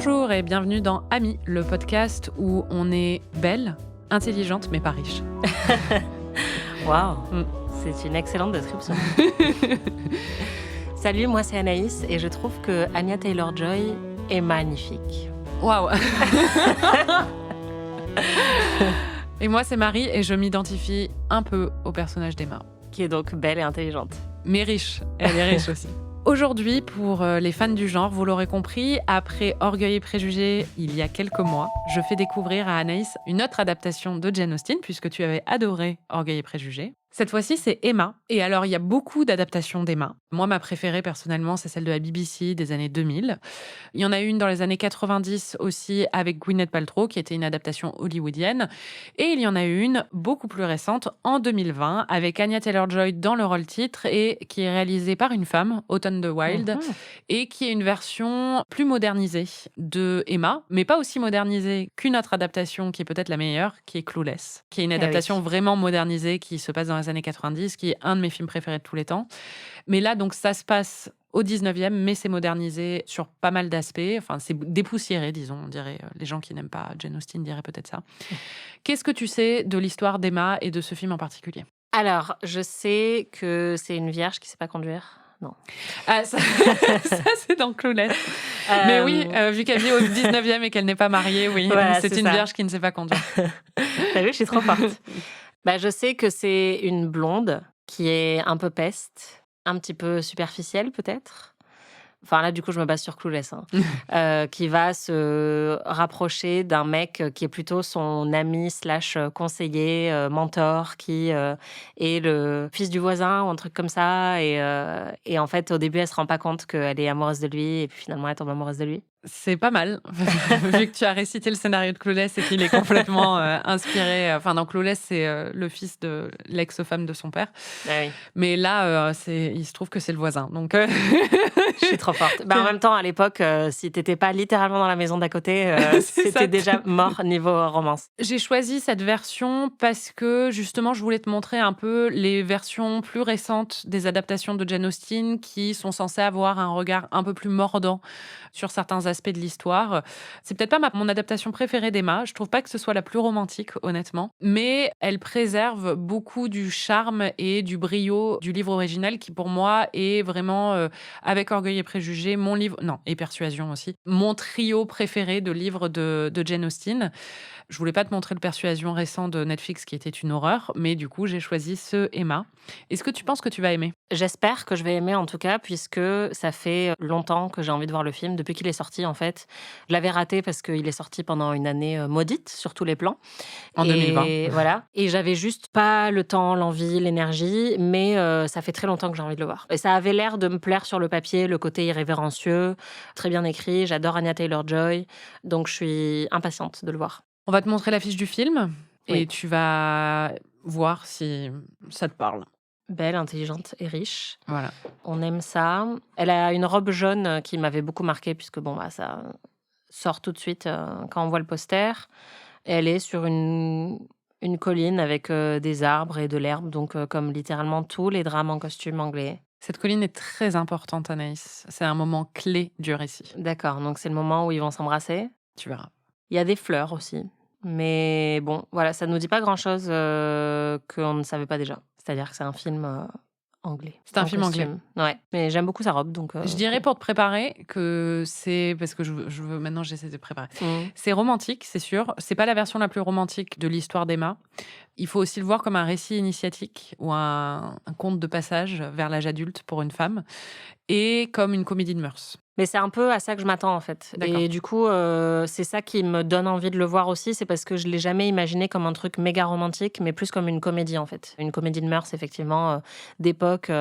Bonjour et bienvenue dans Amis, le podcast où on est belle, intelligente mais pas riche. Waouh, c'est une excellente description. Salut, moi c'est Anaïs et je trouve que Anya Taylor-Joy est magnifique. Waouh. Et moi c'est Marie et je m'identifie un peu au personnage d'Emma. Qui est donc belle et intelligente. Mais riche, elle est riche aussi. Aujourd'hui, pour les fans du genre, vous l'aurez compris, après Orgueil et Préjugés, il y a quelques mois, je fais découvrir à Anaïs une autre adaptation de Jane Austen, puisque tu avais adoré Orgueil et Préjugés. Cette fois-ci, c'est Emma. Et alors, il y a beaucoup d'adaptations d'Emma. Moi, ma préférée, personnellement, c'est celle de la BBC des années 2000. Il y en a une dans les années 90 aussi avec Gwyneth Paltrow, qui était une adaptation hollywoodienne. Et il y en a une beaucoup plus récente, en 2020, avec Anya Taylor-Joy dans le rôle titre et qui est réalisée par une femme, Autumn de Wilde, et qui est une version plus modernisée de Emma, mais pas aussi modernisée qu'une autre adaptation qui est peut-être la meilleure, qui est Clueless, qui est une adaptation vraiment modernisée qui se passe dans les années 90, qui est un de mes films préférés de tous les temps. Mais là, donc, ça se passe au 19e, mais c'est modernisé sur pas mal d'aspects. Enfin, c'est dépoussiéré, disons, on dirait. Les gens qui n'aiment pas Jane Austen diraient peut-être ça. Qu'est-ce que tu sais de l'histoire d'Emma et de ce film en particulier ? Alors, je sais que c'est une vierge qui ne sait pas conduire. Non. Ah, ça c'est dans Clueless. Mais oui, vu qu'elle vit au 19e et qu'elle n'est pas mariée, oui, voilà, c'est une vierge qui ne sait pas conduire. T'as vu, je suis trop forte. Je sais que c'est une blonde qui est un peu peste, un petit peu superficielle peut-être. Enfin là, du coup, je me base sur Clueless, qui va se rapprocher d'un mec qui est plutôt son ami / conseiller, mentor, qui est le fils du voisin ou un truc comme ça. Et en fait, au début, elle se rend pas compte qu'elle est amoureuse de lui et puis finalement, elle tombe amoureuse de lui. C'est pas mal, vu que tu as récité le scénario de Clueless et qu'il est complètement inspiré. Enfin, dans Clueless, c'est le fils de l'ex-femme de son père. Ah oui. Mais là, il se trouve que c'est le voisin. Donc, je suis trop forte. En même temps, à l'époque, si t'étais pas littéralement dans la maison d'à côté, c'était déjà mort niveau romance. J'ai choisi cette version parce que, justement, je voulais te montrer un peu les versions plus récentes des adaptations de Jane Austen qui sont censées avoir un regard un peu plus mordant sur certains aspects de l'histoire. C'est peut-être pas mon adaptation préférée d'Emma. Je trouve pas que ce soit la plus romantique, honnêtement. Mais elle préserve beaucoup du charme et du brio du livre original qui, pour moi, est vraiment, avec Orgueil et Préjugés, mon livre... Non, et Persuasion aussi. Mon trio préféré de livres de Jane Austen. Je voulais pas te montrer le Persuasion récent de Netflix qui était une horreur, mais du coup, j'ai choisi ce Emma. Est-ce que tu penses que tu vas aimer ? J'espère que je vais aimer en tout cas, puisque ça fait longtemps que j'ai envie de voir le film, depuis qu'il est sorti en fait. Je l'avais raté parce qu'il est sorti pendant une année maudite sur tous les plans. En 2020. Voilà. Et j'avais juste pas le temps, l'envie, l'énergie, mais ça fait très longtemps que j'ai envie de le voir. Et ça avait l'air de me plaire sur le papier, le côté irrévérencieux, très bien écrit. J'adore Anya Taylor-Joy, donc je suis impatiente de le voir. On va te montrer l'affiche du film Oui. et tu vas voir si ça te parle. Belle, intelligente et riche. Voilà. On aime ça. Elle a une robe jaune qui m'avait beaucoup marquée, puisque ça sort tout de suite quand on voit le poster. Elle est sur une colline avec des arbres et de l'herbe, donc comme littéralement tous les drames en costume anglais. Cette colline est très importante, Anaïs. C'est un moment clé du récit. D'accord, donc c'est le moment où ils vont s'embrasser. Tu verras. Il y a des fleurs aussi. Mais bon, voilà, ça ne nous dit pas grand-chose qu'on ne savait pas déjà. C'est-à-dire que c'est un film anglais. C'est un film anglais. Ouais, mais j'aime beaucoup sa robe, donc... je dirais pour te préparer que c'est... Parce que je veux maintenant, j'essaie de te préparer. C'est romantique, c'est sûr. C'est pas la version la plus romantique de l'histoire d'Emma. Il faut aussi le voir comme un récit initiatique ou un conte de passage vers l'âge adulte pour une femme et comme une comédie de mœurs. Mais c'est un peu à ça que je m'attends, en fait. D'accord. Et du coup, c'est ça qui me donne envie de le voir aussi. C'est parce que je ne l'ai jamais imaginé comme un truc méga romantique, mais plus comme une comédie, en fait. Une comédie de mœurs, effectivement, d'époque.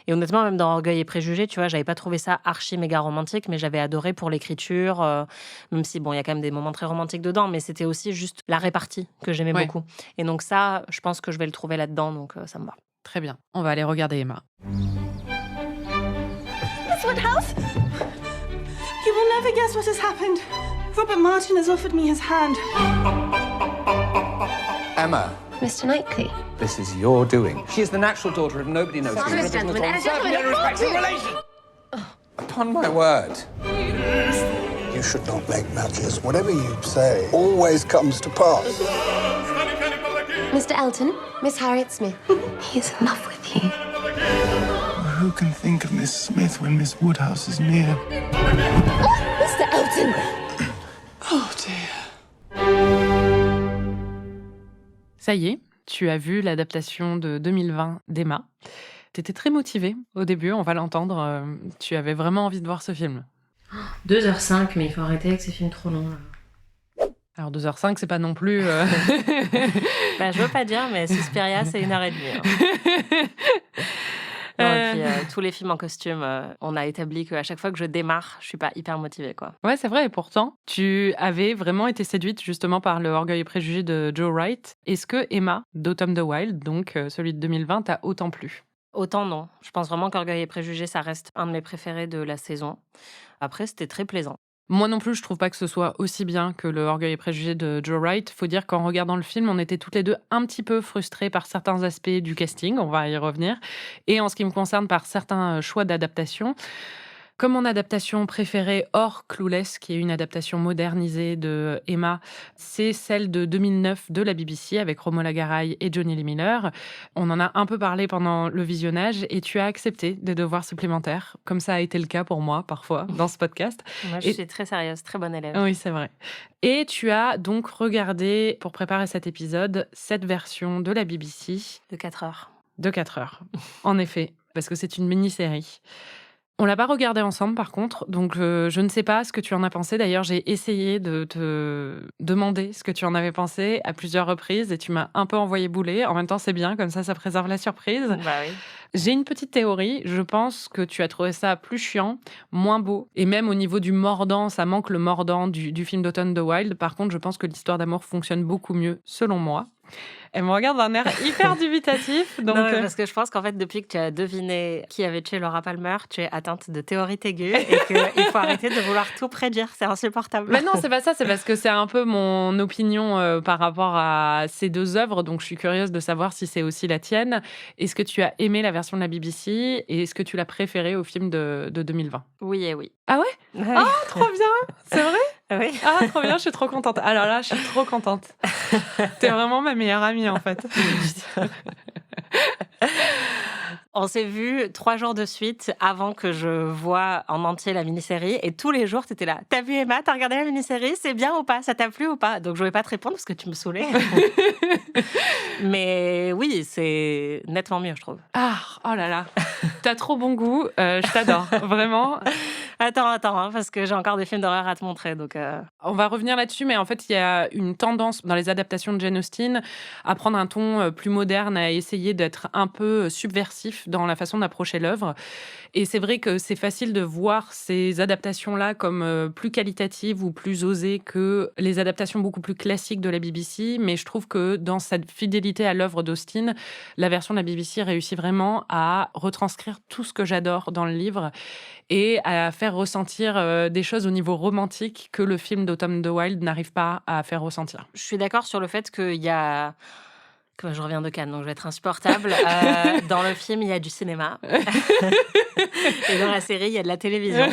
Et honnêtement, même dans Orgueil et Préjugés, tu vois, j'avais pas trouvé ça archi méga romantique, mais j'avais adoré pour l'écriture. Même si, bon, il y a quand même des moments très romantiques dedans, mais c'était aussi juste la répartie que j'aimais beaucoup. Et donc ça, je pense que je vais le trouver là-dedans, donc ça me va. Très bien. On va aller regarder Emma. Miss Woodhouse? You will never guess what has happened. Robert Martin has offered me his hand. Emma. Mr. Knightley. This is your doing. She is the natural daughter of nobody knows who. This gentleman and a gentleman. Upon my word. You should not make matches. Whatever you say always comes to pass. Mr. Elton, Miss Harriet Smith. He's in love with you. Who can think of Miss Smith when Miss Woodhouse is near? Oh, Mr. Elton! Oh dear. Ça y est, tu as vu l'adaptation de 2020 d'Emma. T'étais très motivée au début, on va l'entendre. Tu avais vraiment envie de voir ce film. 2h05, mais il faut arrêter avec ces films trop longs. Là. Alors 2h05, c'est pas non plus... Bah, je veux pas dire, mais Suspiria, c'est 1h30. Hein. Non, et puis, tous les films en costume, on a établi qu'à chaque fois que je démarre, je suis pas hyper motivée, quoi. Ouais, c'est vrai. Et pourtant, tu avais vraiment été séduite justement par le Orgueil et Préjugés de Joe Wright. Est-ce que Emma, d'Autumn the Wild, donc celui de 2020, t'a autant plu? Autant non. Je pense vraiment qu'Orgueil et Préjugés, ça reste un de mes préférés de la saison. Après, c'était très plaisant. Moi non plus, je trouve pas que ce soit aussi bien que le Orgueil et Préjugés de Joe Wright. Faut dire qu'en regardant le film, on était toutes les deux un petit peu frustrées par certains aspects du casting, on va y revenir, et en ce qui me concerne par certains choix d'adaptation. Comme mon adaptation préférée hors Clueless, qui est une adaptation modernisée de Emma, c'est celle de 2009 de la BBC avec Romola Garai et Jonny Lee Miller. On en a un peu parlé pendant le visionnage et tu as accepté des devoirs supplémentaires, comme ça a été le cas pour moi parfois dans ce podcast. Moi, je suis très sérieuse, très bonne élève. Oui, c'est vrai. Et tu as donc regardé, pour préparer cet épisode, cette version de la BBC. De 4 heures. De 4 heures, en effet, parce que c'est une mini-série. On l'a pas regardé ensemble, par contre, donc je ne sais pas ce que tu en as pensé. D'ailleurs, j'ai essayé de te demander ce que tu en avais pensé à plusieurs reprises et tu m'as un peu envoyé bouler. En même temps, c'est bien, comme ça préserve la surprise. Bah oui. J'ai une petite théorie. Je pense que tu as trouvé ça plus chiant, moins beau. Et même au niveau du mordant, ça manque le mordant du film d'Autumn the Wild. Par contre, je pense que l'histoire d'amour fonctionne beaucoup mieux, selon moi. Elle me regarde d'un air hyper dubitatif. Donc... Non, parce que je pense qu'en fait, depuis que tu as deviné qui avait tué Laura Palmer, tu es atteinte de théorie aiguë et qu'il faut arrêter de vouloir tout prédire. C'est insupportable. Mais non, c'est pas ça. C'est parce que c'est un peu mon opinion par rapport à ces deux œuvres. Donc, je suis curieuse de savoir si c'est aussi la tienne. Est-ce que tu as aimé la version de la BBC et est-ce que tu l'as préférée au film de 2020? Oui et oui. Ah ouais? Ah, trop bien! C'est vrai? Oui. Ah, trop bien, je suis trop contente. Alors là, je suis trop contente. T'es vraiment ma meilleure amie, en fait. On s'est vus 3 jours de suite avant que je voie en entier la mini-série. Et tous les jours, t'étais là. T'as vu Emma? T'as regardé la mini-série? C'est bien ou pas? Ça t'a plu ou pas? Donc, je voulais pas te répondre parce que tu me saoulais. Mais oui, c'est nettement mieux, je trouve. Ah, oh là là. T'as trop bon goût. Je t'adore. Vraiment. Attends, hein, parce que j'ai encore des films d'horreur à te montrer. Donc, On va revenir là-dessus, mais en fait, il y a une tendance dans les adaptations de Jane Austen à prendre un ton plus moderne, à essayer d'être un peu subversif dans la façon d'approcher l'œuvre. Et c'est vrai que c'est facile de voir ces adaptations-là comme plus qualitatives ou plus osées que les adaptations beaucoup plus classiques de la BBC. Mais je trouve que dans cette fidélité à l'œuvre d'Austen, la version de la BBC réussit vraiment à retranscrire tout ce que j'adore dans le livre et à faire ressentir des choses au niveau romantique que le film d'Autumn the Wild n'arrive pas à faire ressentir. je suis d'accord sur le fait qu'il y a... Comme je reviens de Cannes, donc je vais être insupportable. Dans le film, il y a du cinéma. Et dans la série, il y a de la télévision.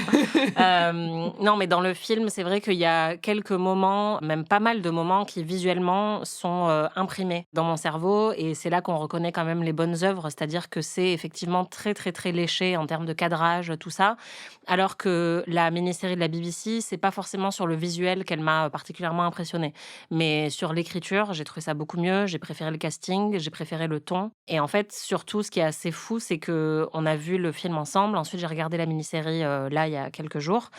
Non, mais dans le film, c'est vrai qu'il y a quelques moments, même pas mal de moments, qui visuellement sont imprimés dans mon cerveau. Et c'est là qu'on reconnaît quand même les bonnes œuvres. C'est-à-dire que c'est effectivement très, très, très léché en termes de cadrage, tout ça. Alors que la mini-série de la BBC, c'est pas forcément sur le visuel qu'elle m'a particulièrement impressionnée. Mais sur l'écriture, j'ai trouvé ça beaucoup mieux. J'ai préféré le casting, j'ai préféré le ton. Et en fait, surtout, ce qui est assez fou, c'est qu'on a vu le film ensemble. Ensuite, j'ai regardé la mini-série là, il y a quelques jours.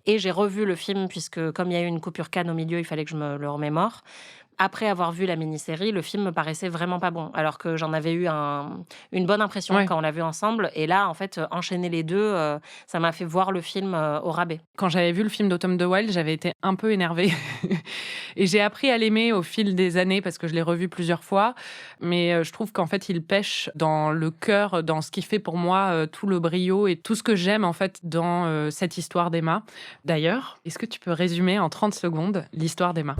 Et j'ai revu le film, puisque comme il y a eu une coupure Cannes au milieu, il fallait que je me le remémore. Après avoir vu la mini-série, le film me paraissait vraiment pas bon. Alors que j'en avais eu une bonne impression quand on l'a vu ensemble. Et là, en fait, enchaîner les deux, ça m'a fait voir le film au rabais. Quand j'avais vu le film d'Autumn the Wild, j'avais été un peu énervée. Et j'ai appris à l'aimer au fil des années parce que je l'ai revu plusieurs fois. Mais je trouve qu'en fait, il pêche dans le cœur, dans ce qui fait pour moi tout le brio et tout ce que j'aime en fait dans cette histoire d'Emma. D'ailleurs, est-ce que tu peux résumer en 30 secondes l'histoire d'Emma ?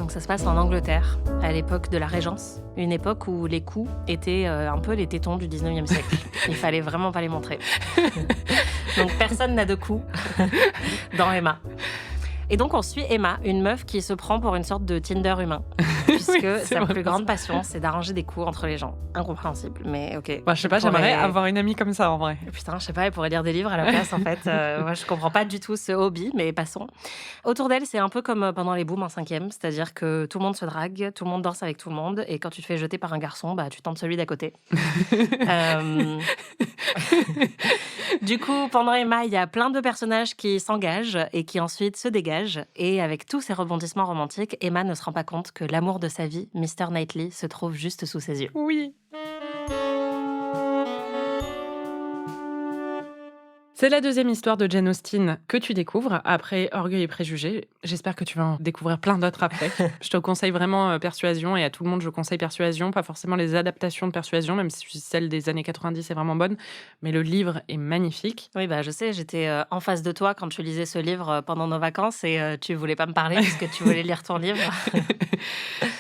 Donc ça se passe en Angleterre, à l'époque de la Régence, une époque où les coups étaient un peu les tétons du 19e siècle. Il fallait vraiment pas les montrer. Donc personne n'a de coups dans Emma. Et donc on suit Emma, une meuf qui se prend pour une sorte de Tinder humain, puisque Oui, sa plus grande passion, c'est d'arranger des coups entre les gens. Incompréhensible, mais ok. Bah, je sais pas, j'aimerais avoir une amie comme ça en vrai. Putain, je sais pas, elle pourrait lire des livres à la place en fait. Moi, je comprends pas du tout ce hobby, mais passons. Autour d'elle, c'est un peu comme pendant les booms en 5e, c'est-à-dire que tout le monde se drague, tout le monde danse avec tout le monde, et quand tu te fais jeter par un garçon, bah tu tentes celui d'à côté. Du coup, pendant Emma, il y a plein de personnages qui s'engagent et qui ensuite se dégagent. Et avec tous ces rebondissements romantiques, Emma ne se rend pas compte que l'amour de sa vie, Mr. Knightley, se trouve juste sous ses yeux. Oui. C'est la deuxième histoire de Jane Austen que tu découvres après Orgueil et Préjugés. J'espère que tu vas en découvrir plein d'autres après. Je te conseille vraiment Persuasion, et à tout le monde je conseille Persuasion, pas forcément les adaptations de Persuasion, même si celle des années 90 est vraiment bonne, mais le livre est magnifique. Oui, bah je sais, j'étais en face de toi quand tu lisais ce livre pendant nos vacances et tu voulais pas me parler parce que tu voulais lire ton livre.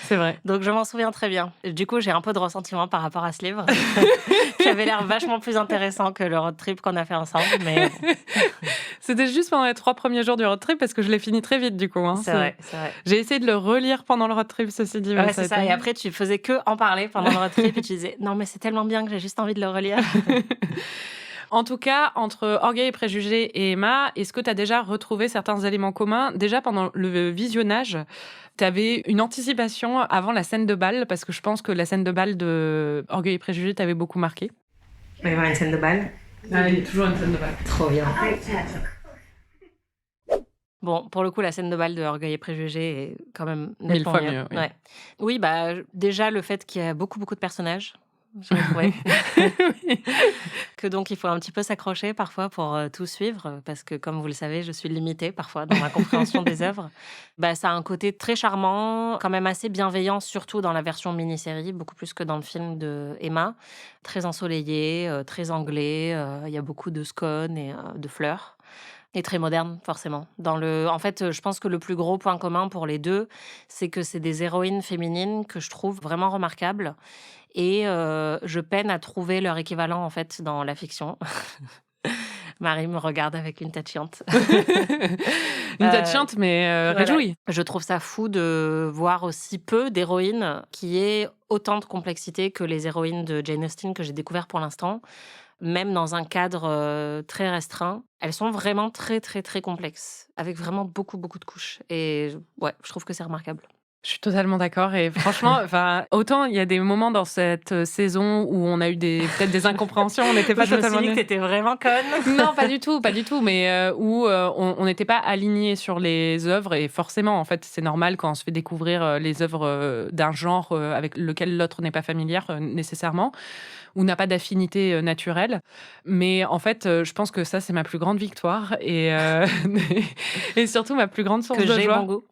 C'est vrai. Donc je m'en souviens très bien. Du coup, j'ai un peu de ressentiment par rapport à ce livre qui avait l'air vachement plus intéressant que le road trip qu'on a fait ensemble. Mais bon. C'était juste pendant les 3 premiers jours du road trip parce que je l'ai fini très vite du coup. Hein. C'est vrai. J'ai essayé de le relire pendant le road trip, ceci dit. Ouais, c'est ça. Et après, tu faisais que en parler pendant le road trip et tu disais non, mais c'est tellement bien que j'ai juste envie de le relire. En tout cas, entre Orgueil et Préjugés et Emma, est-ce que tu as déjà retrouvé certains éléments communs ? Déjà, pendant le visionnage, tu avais une anticipation avant la scène de bal, parce que je pense que la scène de bal de Orgueil et Préjugés t'avait beaucoup marqué. Il va y avoir une scène de bal. Ah, il y a toujours une scène de bal. Trop bien. Bon, pour le coup, la scène de bal de Orgueil et Préjugés est quand même 1000 fois mieux. Oui. Ouais. Oui, bah déjà le fait qu'il y a beaucoup de personnages, j'ai trouvé. Oui. Que donc il faut un petit peu s'accrocher parfois pour tout suivre, parce que comme vous le savez, je suis limitée parfois dans ma compréhension des œuvres. Bah, ça a un côté très charmant, quand même assez bienveillant, surtout dans la version mini-série, beaucoup plus que dans le film de Emma. Très ensoleillé, très anglais, il y a beaucoup de scones et de fleurs. Et très moderne, forcément. En fait, je pense que le plus gros point commun pour les deux, c'est que c'est des héroïnes féminines que je trouve vraiment remarquables. Et je peine à trouver leur équivalent, en fait, dans la fiction. Marie me regarde avec une tête chiante. Une tête chiante, mais réjouie. Je trouve ça fou de voir aussi peu d'héroïnes qui aient autant de complexité que les héroïnes de Jane Austen que j'ai découvert pour l'instant. Même dans un cadre très restreint, elles sont vraiment très, très, très complexes, avec vraiment beaucoup, beaucoup de couches. Et ouais, je trouve que c'est remarquable. Je suis totalement d'accord. Et franchement, autant il y a des moments dans cette saison où on a eu peut-être des incompréhensions, on n'était pas je totalement... me suis dit que t'étais vraiment conne. Non, pas du tout, mais où on n'était pas alignés sur les œuvres. Et forcément, en fait, c'est normal quand on se fait découvrir les œuvres d'un genre avec lequel l'autre n'est pas familière nécessairement, ou n'a pas d'affinité naturelle. Mais en fait, je pense que ça, c'est ma plus grande victoire et surtout ma plus grande source de joie. Que j'ai bon goût.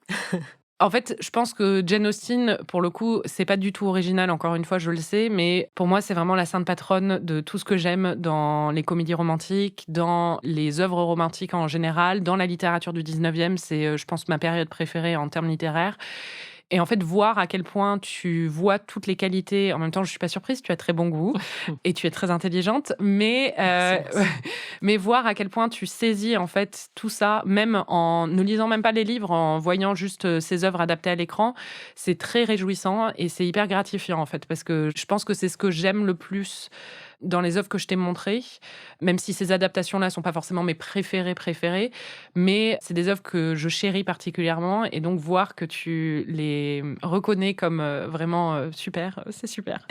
En fait, je pense que Jane Austen, pour le coup, c'est pas du tout original, encore une fois, je le sais, mais pour moi, c'est vraiment la sainte patronne de tout ce que j'aime dans les comédies romantiques, dans les œuvres romantiques en général, dans la littérature du 19e, c'est, je pense, ma période préférée en termes littéraires. Et en fait, voir à quel point tu vois toutes les qualités, en même temps, je suis pas surprise, tu as très bon goût et tu es très intelligente, mais voir à quel point tu saisis en fait tout ça, même en ne lisant même pas les livres, en voyant juste ces œuvres adaptées à l'écran, c'est très réjouissant et c'est hyper gratifiant en fait, parce que je pense que c'est ce que j'aime le plus dans les œuvres que je t'ai montrées, même si ces adaptations-là sont pas forcément mes préférées, mais c'est des œuvres que je chéris particulièrement, et donc voir que tu les reconnais comme vraiment super, c'est super.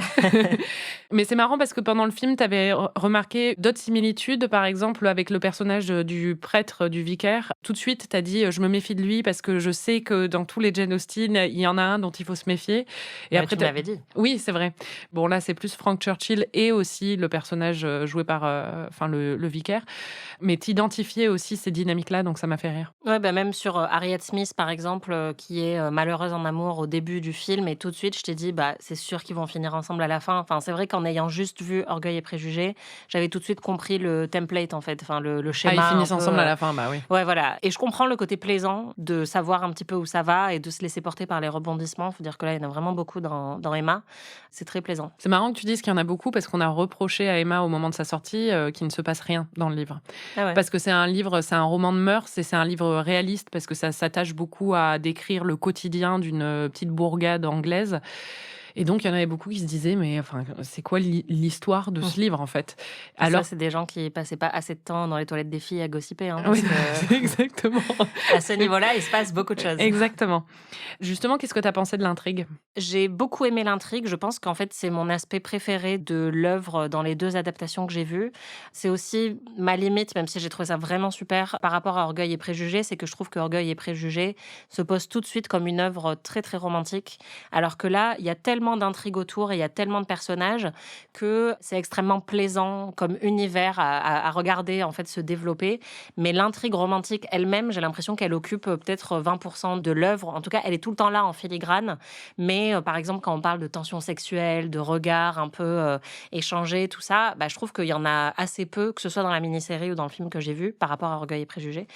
Mais c'est marrant parce que pendant le film, tu avais remarqué d'autres similitudes, par exemple avec le personnage du prêtre, du vicaire. Tout de suite, tu as dit je me méfie de lui parce que je sais que dans tous les Jane Austen, il y en a un dont il faut se méfier. Et ouais, après, tu me l'avais dit. Oui, c'est vrai. Bon, là, c'est plus Frank Churchill et aussi Lee, le personnage joué par le vicaire. Mais t'identifiais aussi ces dynamiques-là, donc ça m'a fait rire. Ouais, bah, même sur Harriet Smith, par exemple, qui est malheureuse en amour au début du film, et tout de suite, je t'ai dit, bah, c'est sûr qu'ils vont finir ensemble à la fin. Enfin, c'est vrai qu'en ayant juste vu Orgueil et Préjugés, j'avais tout de suite compris le template, en fait, enfin, le schéma. Ils finissent un peu, ensemble à la fin, bah oui. Ouais, voilà. Et je comprends le côté plaisant de savoir un petit peu où ça va et de se laisser porter par les rebondissements. Faut dire que là, il y en a vraiment beaucoup dans Emma. C'est très plaisant. C'est marrant que tu dises qu'il y en a beaucoup parce qu'on a reproché à Emma au moment de sa sortie qu'il ne se passe rien dans le livre. Ah ouais. Parce que c'est un roman de mœurs et c'est un livre réaliste parce que ça s'attache beaucoup à décrire le quotidien d'une petite bourgade anglaise. Et donc, il y en avait beaucoup qui se disaient, mais enfin, c'est quoi l'histoire de ce livre, en fait? Alors, ça, c'est des gens qui passaient pas assez de temps dans les toilettes des filles à gossiper. Hein, oui, exactement. À ce niveau-là, il se passe beaucoup de choses. Exactement. Justement, qu'est-ce que tu as pensé de l'intrigue? J'ai beaucoup aimé l'intrigue. Je pense qu'en fait, c'est mon aspect préféré de l'œuvre dans les 2 adaptations que j'ai vues. C'est aussi ma limite, même si j'ai trouvé ça vraiment super par rapport à Orgueil et Préjugés, c'est que je trouve que Orgueil et Préjugés se pose tout de suite comme une œuvre très, très romantique. Alors que là, il y a tellement d'intrigues autour et il y a tellement de personnages que c'est extrêmement plaisant comme univers à regarder en fait se développer. Mais l'intrigue romantique elle-même, j'ai l'impression qu'elle occupe peut-être 20% de l'œuvre. En tout cas, elle est tout le temps là en filigrane. Mais par exemple, quand on parle de tension sexuelle, de regards un peu échangés, tout ça, bah, je trouve qu'il y en a assez peu, que ce soit dans la mini-série ou dans le film que j'ai vu, par rapport à Orgueil et Préjugés.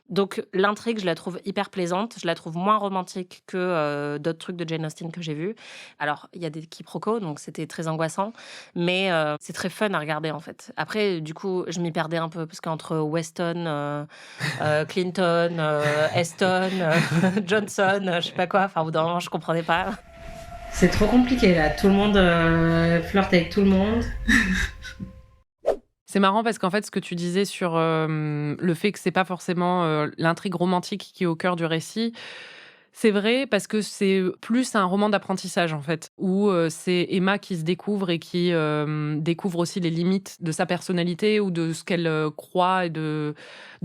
Donc l'intrigue, je la trouve hyper plaisante. Je la trouve moins romantique que d'autres trucs de Jane Austen que j'ai vus. Alors, il y a des quiproquos, donc c'était très angoissant. Mais c'est très fun à regarder, en fait. Après, du coup, je m'y perdais un peu, parce qu'entre Weston, Clinton, Eston, Johnson, je sais pas quoi, enfin, au bout d'un moment, je comprenais pas. C'est trop compliqué, là. Tout le monde flirte avec tout le monde. C'est marrant parce qu'en fait, ce que tu disais sur le fait que c'est pas forcément l'intrigue romantique qui est au cœur du récit, c'est vrai parce que c'est plus un roman d'apprentissage, en fait, où c'est Emma qui se découvre et qui découvre aussi les limites de sa personnalité ou de ce qu'elle croit et de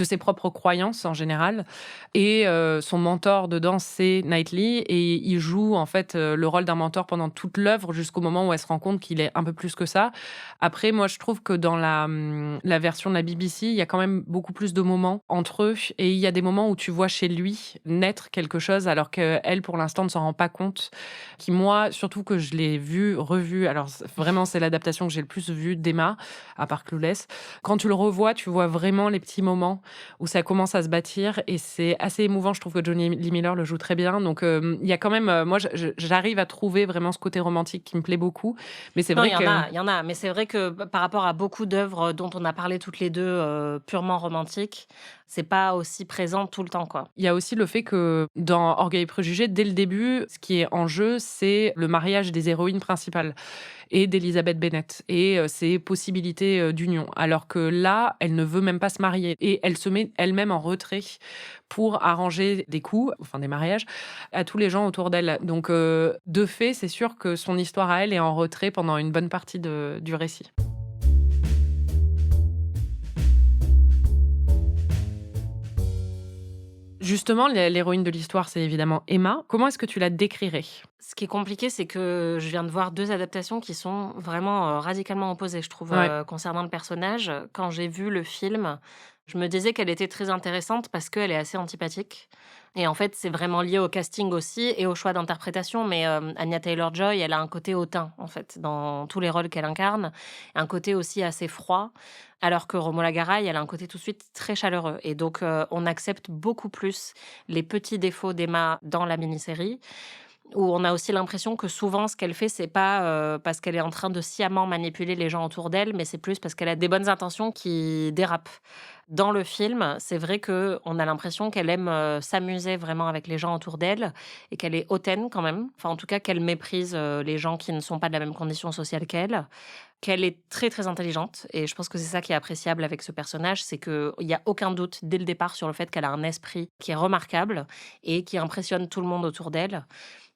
ses propres croyances en général. Et son mentor dedans, c'est Knightley, et il joue en fait le rôle d'un mentor pendant toute l'œuvre jusqu'au moment où elle se rend compte qu'il est un peu plus que ça. Après, moi, je trouve que dans la version de la BBC, il y a quand même beaucoup plus de moments entre eux, et il y a des moments où tu vois chez lui naître quelque chose, alors qu'elle, pour l'instant, ne s'en rend pas compte. Qui, moi, surtout que je l'ai revu, alors vraiment, c'est l'adaptation que j'ai le plus vue d'Emma, à part Clueless. Quand tu le revois, tu vois vraiment les petits moments où ça commence à se bâtir, et c'est assez émouvant. Je trouve que Johnny Lee Miller le joue très bien. Donc, il y a quand même... moi, j'arrive à trouver vraiment ce côté romantique qui me plaît beaucoup. Mais c'est vrai il y en a. Mais c'est vrai que par rapport à beaucoup d'œuvres dont on a parlé toutes les deux, purement romantiques, c'est pas aussi présent tout le temps, quoi. Il y a aussi le fait que dans Orgueil et Préjugés, dès le début, ce qui est en jeu, c'est le mariage des héroïnes principales et d'Elizabeth Bennet et ses possibilités d'union. Alors que là, elle ne veut même pas se marier et elle se met elle-même en retrait pour arranger des coups, enfin des mariages, à tous les gens autour d'elle. Donc, de fait, c'est sûr que son histoire à elle est en retrait pendant une bonne partie du récit. Justement, l'héroïne de l'histoire, c'est évidemment Emma. Comment est-ce que tu la décrirais ? Ce qui est compliqué, c'est que je viens de voir 2 adaptations qui sont vraiment radicalement opposées, je trouve, concernant le personnage. Quand j'ai vu le film, je me disais qu'elle était très intéressante parce qu'elle est assez antipathique. Et en fait, c'est vraiment lié au casting aussi et au choix d'interprétation. Mais Anya Taylor-Joy, elle a un côté hautain, en fait, dans tous les rôles qu'elle incarne. Un côté aussi assez froid. Alors que Romola Garai, elle a un côté tout de suite très chaleureux. Et donc, on accepte beaucoup plus les petits défauts d'Emma dans la mini-série, où on a aussi l'impression que souvent, ce qu'elle fait, c'est pas parce qu'elle est en train de sciemment manipuler les gens autour d'elle, mais c'est plus parce qu'elle a des bonnes intentions qui dérapent. Dans le film, c'est vrai qu'on a l'impression qu'elle aime s'amuser vraiment avec les gens autour d'elle et qu'elle est hautaine quand même. Enfin, en tout cas, qu'elle méprise les gens qui ne sont pas de la même condition sociale qu'elle est très, très intelligente. Et je pense que c'est ça qui est appréciable avec ce personnage, c'est qu'il n'y a aucun doute dès le départ sur le fait qu'elle a un esprit qui est remarquable et qui impressionne tout le monde autour d'elle.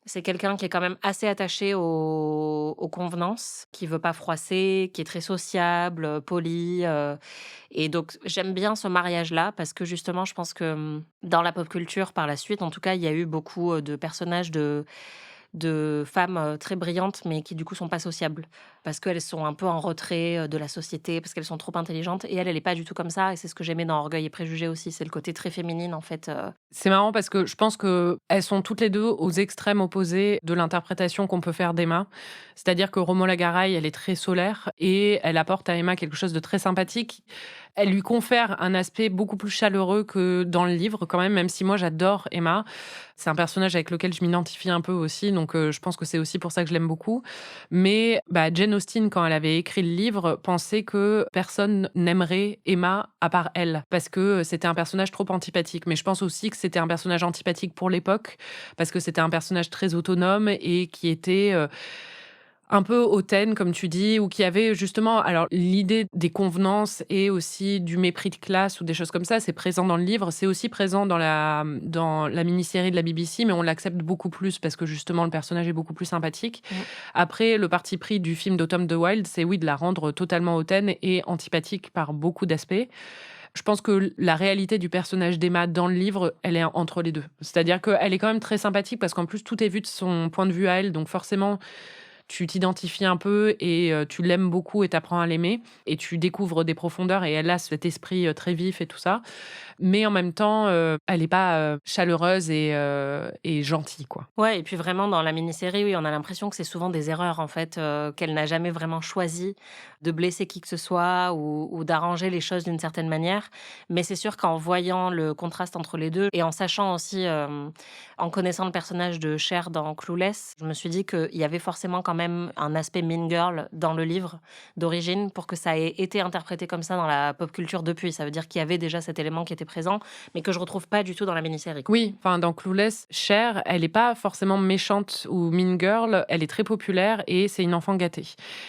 C'est quelqu'un qui est quand même assez attaché aux convenances, qui veut pas froisser, qui est très sociable, poli. Et donc, j'aime bien ce mariage-là parce que justement, je pense que dans la pop culture, par la suite, en tout cas, il y a eu beaucoup de personnages de femmes très brillantes, mais qui du coup sont pas sociables. parce qu'elles sont un peu en retrait de la société, parce qu'elles sont trop intelligentes. Et elle n'est pas du tout comme ça. Et c'est ce que j'aimais dans Orgueil et Préjugés aussi. C'est le côté très féminine, en fait. C'est marrant parce que je pense qu'elles sont toutes les deux aux extrêmes opposés de l'interprétation qu'on peut faire d'Emma. C'est-à-dire que Romola Garai, elle est très solaire et elle apporte à Emma quelque chose de très sympathique. Elle lui confère un aspect beaucoup plus chaleureux que dans le livre, quand même si moi j'adore Emma. C'est un personnage avec lequel je m'identifie un peu aussi, donc je pense que c'est aussi pour ça que je l'aime beaucoup. Mais Jane Austen, quand elle avait écrit le livre, pensait que personne n'aimerait Emma à part elle, parce que c'était un personnage trop antipathique. Mais je pense aussi que c'était un personnage antipathique pour l'époque, parce que c'était un personnage très autonome et qui était un peu hautaine, comme tu dis, ou qui avait justement... Alors, l'idée des convenances et aussi du mépris de classe ou des choses comme ça, c'est présent dans le livre. C'est aussi présent dans la mini-série de la BBC, mais on l'accepte beaucoup plus parce que justement, le personnage est beaucoup plus sympathique. Après, le parti pris du film d'Autumn de Wilde, c'est de la rendre totalement hautaine et antipathique par beaucoup d'aspects. Je pense que la réalité du personnage d'Emma dans le livre, elle est entre les deux. C'est-à-dire qu'elle est quand même très sympathique parce qu'en plus, tout est vu de son point de vue à elle. Donc forcément, tu t'identifies un peu et tu l'aimes beaucoup et t'apprends à l'aimer. Et tu découvres des profondeurs et elle a cet esprit très vif et tout ça. Mais en même temps, elle n'est pas chaleureuse et gentille, quoi. Ouais, et puis vraiment, dans la mini-série, oui, on a l'impression que c'est souvent des erreurs, en fait, qu'elle n'a jamais vraiment choisi de blesser qui que ce soit ou d'arranger les choses d'une certaine manière. Mais c'est sûr qu'en voyant le contraste entre les deux et en sachant aussi, en connaissant le personnage de Cher dans Clueless, je me suis dit qu'il y avait forcément quand même un aspect Mean Girl dans le livre d'origine pour que ça ait été interprété comme ça dans la pop culture depuis. Ça veut dire qu'il y avait déjà cet élément qui était présent, mais que je retrouve pas du tout dans la mini-série. Oui, enfin dans Clueless, Cher, elle est pas forcément méchante ou mean girl, elle est très populaire et c'est une enfant gâtée.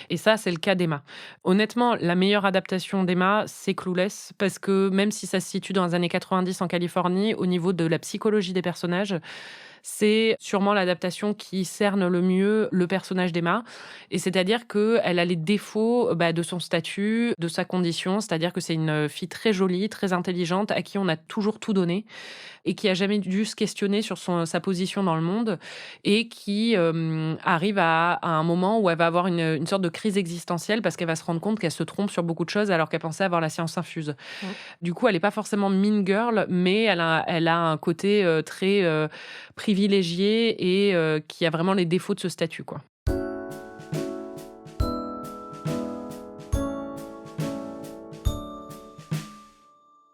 Et ça, c'est le cas d'Emma. Honnêtement, la meilleure adaptation d'Emma, c'est Clueless, parce que même si ça se situe dans les années 90 en Californie, au niveau de la psychologie des personnages, c'est sûrement l'adaptation qui cerne le mieux le personnage d'Emma. Et c'est-à-dire qu'elle a les défauts de son statut, de sa condition. C'est-à-dire que c'est une fille très jolie, très intelligente, à qui on a toujours tout donné et qui a jamais dû se questionner sur sa position dans le monde et qui arrive à un moment où elle va avoir une sorte de crise existentielle parce qu'elle va se rendre compte qu'elle se trompe sur beaucoup de choses alors qu'elle pensait avoir la science infuse. Ouais. Du coup, elle n'est pas forcément mean girl, mais elle a un côté très privilégié et qui a vraiment les défauts de ce statut, quoi.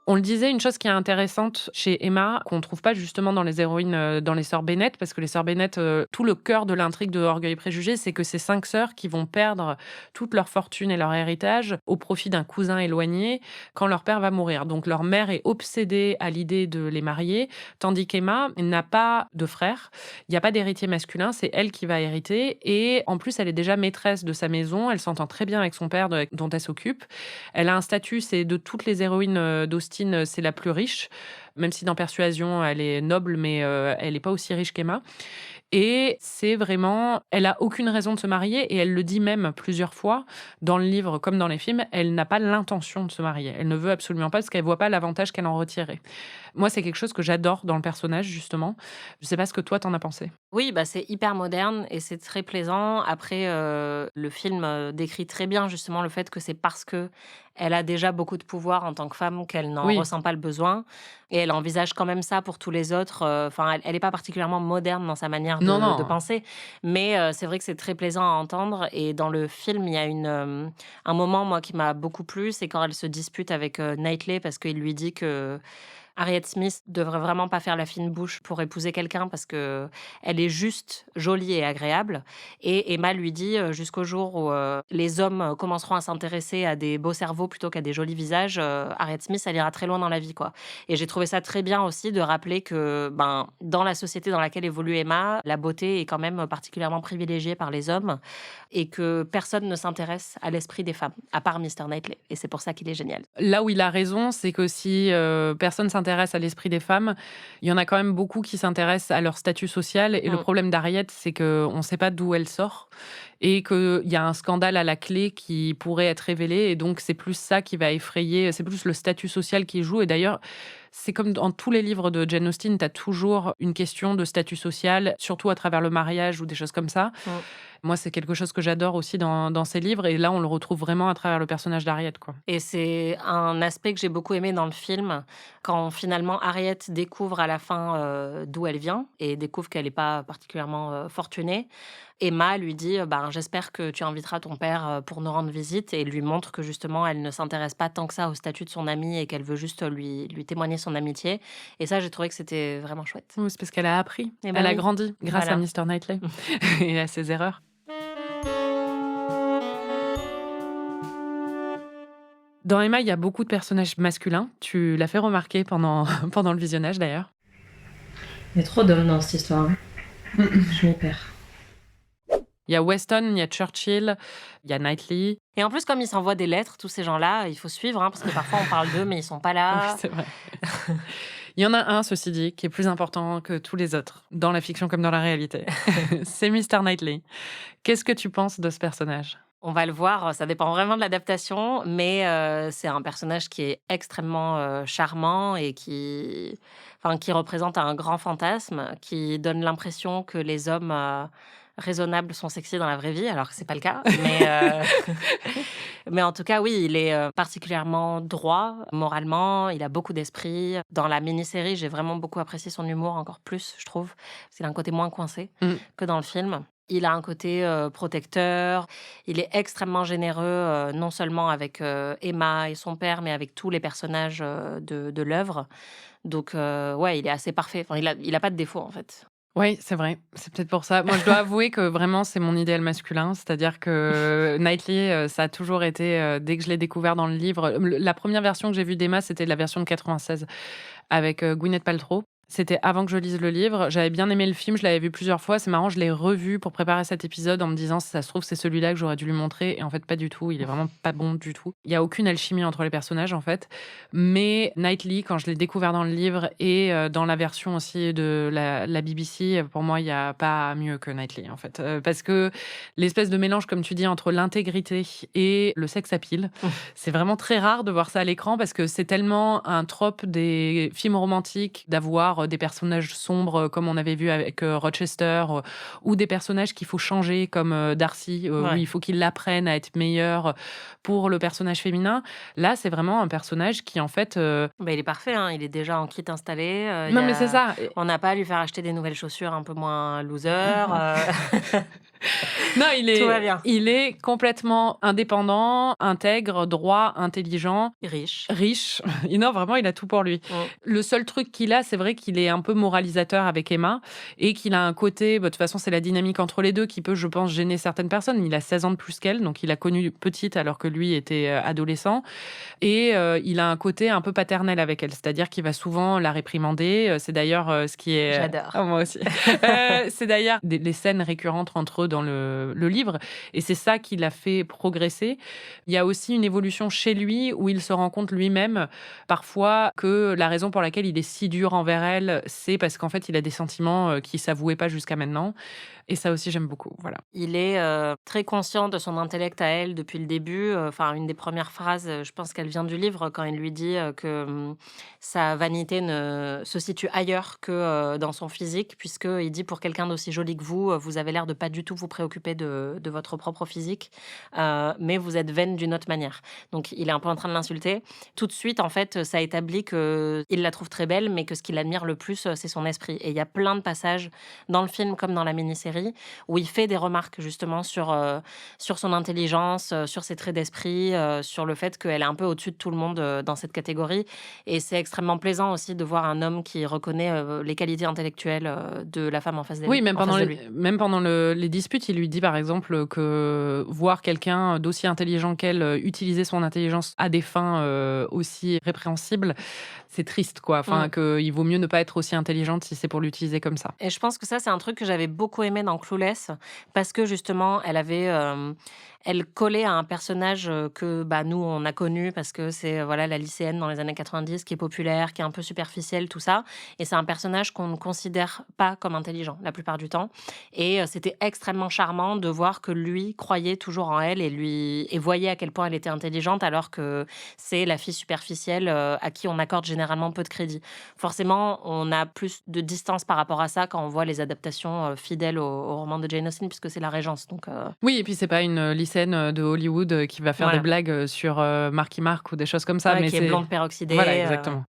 On le disait, une chose qui est intéressante chez Emma, qu'on ne trouve pas justement dans les héroïnes, dans les sœurs Bennet, parce que les sœurs Bennet, tout le cœur de l'intrigue de Orgueil et Préjugés, c'est que c'est 5 sœurs qui vont perdre toute leur fortune et leur héritage au profit d'un cousin éloigné quand leur père va mourir. Donc leur mère est obsédée à l'idée de les marier, tandis qu'Emma n'a pas de frère, il n'y a pas d'héritier masculin, c'est elle qui va hériter, et en plus elle est déjà maîtresse de sa maison, elle s'entend très bien avec son père dont elle s'occupe. Elle a un statut, c'est de toutes les héroïnes d'Austen, c'est la plus riche, même si dans Persuasion, elle est noble, mais elle n'est pas aussi riche qu'Emma. Et c'est vraiment... Elle a aucune raison de se marier, et elle le dit même plusieurs fois, dans le livre comme dans les films, elle n'a pas l'intention de se marier. Elle ne veut absolument pas, parce qu'elle ne voit pas l'avantage qu'elle en retirait. Moi, c'est quelque chose que j'adore dans le personnage, justement. Je ne sais pas ce que toi, t'en as pensé. Oui, c'est hyper moderne et c'est très plaisant. Après, le film décrit très bien, justement, le fait que c'est parce que elle a déjà beaucoup de pouvoir en tant que femme qu'elle n'en ressent pas le besoin. Et elle envisage quand même ça pour tous les autres. Enfin, elle n'est pas particulièrement moderne dans sa manière de penser. Mais c'est vrai que c'est très plaisant à entendre. Et dans le film, il y a un moment, moi, qui m'a beaucoup plu. C'est quand elle se dispute avec Knightley parce qu'il lui dit que Harriet Smith devrait vraiment pas faire la fine bouche pour épouser quelqu'un parce que elle est juste jolie et agréable. Et Emma lui dit jusqu'au jour où les hommes commenceront à s'intéresser à des beaux cerveaux plutôt qu'à des jolis visages, Harriet Smith, elle ira très loin dans la vie, quoi. Et j'ai trouvé ça très bien aussi de rappeler que dans la société dans laquelle évolue Emma, la beauté est quand même particulièrement privilégiée par les hommes et que personne ne s'intéresse à l'esprit des femmes, à part Mr. Knightley. Et c'est pour ça qu'il est génial. Là où il a raison, c'est que si personne s'intéresse à l'esprit des femmes, il y en a quand même beaucoup qui s'intéressent à leur statut social. Et le problème d'Harriet, c'est qu'on ne sait pas d'où elle sort et qu'il y a un scandale à la clé qui pourrait être révélé. Et donc, c'est plus ça qui va effrayer, c'est plus le statut social qui joue. Et d'ailleurs, C'est comme dans tous les livres de Jane Austen, tu as toujours une question de statut social, surtout à travers le mariage ou des choses comme ça. Moi, c'est quelque chose que j'adore aussi dans ces livres. Et là, on le retrouve vraiment à travers le personnage d'Harriet, quoi. Et c'est un aspect que j'ai beaucoup aimé dans le film, quand finalement Harriet découvre à la fin d'où elle vient et découvre qu'elle n'est pas particulièrement fortunée. Emma lui dit j'espère que tu inviteras ton père pour nous rendre visite, et lui montre que justement elle ne s'intéresse pas tant que ça au statut de son amie et qu'elle veut juste lui témoigner son amitié. Et ça, j'ai trouvé que c'était vraiment chouette. Oui, c'est parce qu'elle a appris. Eh ben Elle a oui. grandi grâce Voilà. à Mr. Knightley et à ses erreurs. Dans Emma, il y a beaucoup de personnages masculins. Tu l'as fait remarquer pendant le visionnage, d'ailleurs. Il y a trop d'hommes dans cette histoire. Je m'y perds. Il y a Weston, il y a Churchill, il y a Knightley. Et en plus, comme ils s'envoient des lettres, tous ces gens-là, il faut suivre, parce que parfois on parle d'eux, mais ils sont pas là. Oui, c'est vrai. Il y en a un, ceci dit, qui est plus important que tous les autres, dans la fiction comme dans la réalité. C'est Mr. Knightley. Qu'est-ce que tu penses de ce personnage ? On va le voir, ça dépend vraiment de l'adaptation, mais c'est un personnage qui est extrêmement charmant et qui représente un grand fantasme, qui donne l'impression que les hommes raisonnables sont sexy dans la vraie vie, alors que c'est pas le cas. Mais en tout cas, oui, il est particulièrement droit moralement, il a beaucoup d'esprit. Dans la mini-série, j'ai vraiment beaucoup apprécié son humour, encore plus, je trouve, parce qu'il a un côté moins coincé que dans le film. Il a un côté protecteur, il est extrêmement généreux, non seulement avec Emma et son père, mais avec tous les personnages de l'œuvre. Donc, il est assez parfait. Enfin, il a pas de défaut, en fait. Oui, c'est vrai. C'est peut-être pour ça. Moi, je dois avouer que vraiment, c'est mon idéal masculin. C'est-à-dire que Knightley, ça a toujours été, dès que je l'ai découvert dans le livre, la première version que j'ai vue d'Emma, c'était la version de 96 avec Gwyneth Paltrow. C'était avant que je lise le livre. J'avais bien aimé le film, je l'avais vu plusieurs fois. C'est marrant, je l'ai revu pour préparer cet épisode en me disant, si ça se trouve, c'est celui-là que j'aurais dû lui montrer. Et en fait, pas du tout. Il est vraiment pas bon du tout. Il n'y a aucune alchimie entre les personnages, en fait. Mais Knightley, quand je l'ai découvert dans le livre et dans la version aussi de la BBC, pour moi, il n'y a pas mieux que Knightley, en fait. Parce que l'espèce de mélange, comme tu dis, entre l'intégrité et le sex appeal, c'est vraiment très rare de voir ça à l'écran parce que c'est tellement un trope des films romantiques d'avoir des personnages sombres comme on avait vu avec Rochester ou des personnages qu'il faut changer comme Darcy où il faut qu'il apprenne à être meilleur pour le personnage féminin. Là, c'est vraiment un personnage qui en fait... il est parfait, il est déjà en kit installé. Non, mais c'est ça. On n'a pas à lui faire acheter des nouvelles chaussures un peu moins loser. Non, Tout va bien. Il est complètement indépendant, intègre, droit, intelligent. Riche. Non, vraiment, il a tout pour lui. Le seul truc qu'il a, c'est vrai qu'il est un peu moralisateur avec Emma et qu'il a un côté, de toute façon, c'est la dynamique entre les deux qui peut, je pense, gêner certaines personnes. Il a 16 ans de plus qu'elle, donc il a connu petite alors que lui était adolescent. Et il a un côté un peu paternel avec elle, c'est-à-dire qu'il va souvent la réprimander. C'est d'ailleurs ce qui est... J'adore. Oh, moi aussi. C'est d'ailleurs les scènes récurrentes entre eux dans le livre. Et c'est ça qui l'a fait progresser. Il y a aussi une évolution chez lui où il se rend compte lui-même parfois que la raison pour laquelle il est si dur envers elle, c'est parce qu'en fait, il a des sentiments qu'il ne s'avouait pas jusqu'à maintenant. Et ça aussi, j'aime beaucoup. Voilà. Il est très conscient de son intellect à elle depuis le début. Une des premières phrases, je pense qu'elle vient du livre, quand il lui dit que sa vanité ne se situe ailleurs que dans son physique, puisqu'il dit, pour quelqu'un d'aussi joli que vous avez l'air de pas du tout vous préoccuper de votre propre physique, mais vous êtes vaine d'une autre manière. Donc, il est un peu en train de l'insulter. Tout de suite, en fait, ça établit qu'il la trouve très belle, mais que ce qu'il admire le plus, c'est son esprit. Et il y a plein de passages dans le film comme dans la mini-série où il fait des remarques justement sur son intelligence, sur ses traits d'esprit, sur le fait qu'elle est un peu au-dessus de tout le monde dans cette catégorie. Et c'est extrêmement plaisant aussi de voir un homme qui reconnaît les qualités intellectuelles de la femme en face de lui. Oui, même pendant les disputes, il lui dit par exemple que voir quelqu'un d'aussi intelligent qu'elle utiliser son intelligence à des fins aussi répréhensibles, c'est triste, quoi. Qu'il vaut mieux ne pas être aussi intelligente si c'est pour l'utiliser comme ça. Et je pense que ça, c'est un truc que j'avais beaucoup aimé dans Clueless, parce que justement, elle avait elle collait à un personnage que nous, on a connu parce que c'est la lycéenne dans les années 90 qui est populaire, qui est un peu superficielle, tout ça. Et c'est un personnage qu'on ne considère pas comme intelligent la plupart du temps. Et c'était extrêmement charmant de voir que lui croyait toujours en elle et voyait à quel point elle était intelligente alors que c'est la fille superficielle à qui on accorde généralement peu de crédit. Forcément, on a plus de distance par rapport à ça quand on voit les adaptations fidèles au roman de Jane Austen puisque c'est la Régence. Donc, Oui, et puis c'est pas une lycéenne de Hollywood qui va faire des blagues sur Marky Mark ou des choses comme ça. Ouais, mais qui est blonde peroxydée. Voilà, exactement.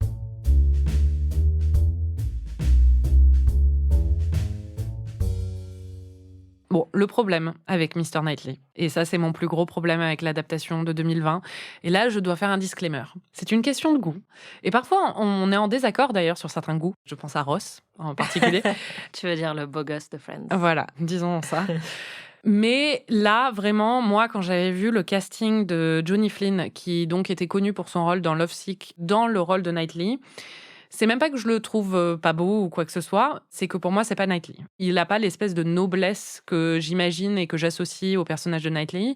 Bon, le problème avec Mr. Knightley, et ça c'est mon plus gros problème avec l'adaptation de 2020, et là je dois faire un disclaimer. C'est une question de goût. Et parfois on est en désaccord d'ailleurs sur certains goûts. Je pense à Ross en particulier. Tu veux dire le beau gosse de Friends. Voilà, disons ça. Mais là, vraiment, moi, quand j'avais vu le casting de Johnny Flynn, qui donc était connu pour son rôle dans Lovesick, dans le rôle de Knightley, c'est même pas que je le trouve pas beau ou quoi que ce soit, c'est que pour moi, c'est pas Knightley. Il n'a pas l'espèce de noblesse que j'imagine et que j'associe au personnage de Knightley.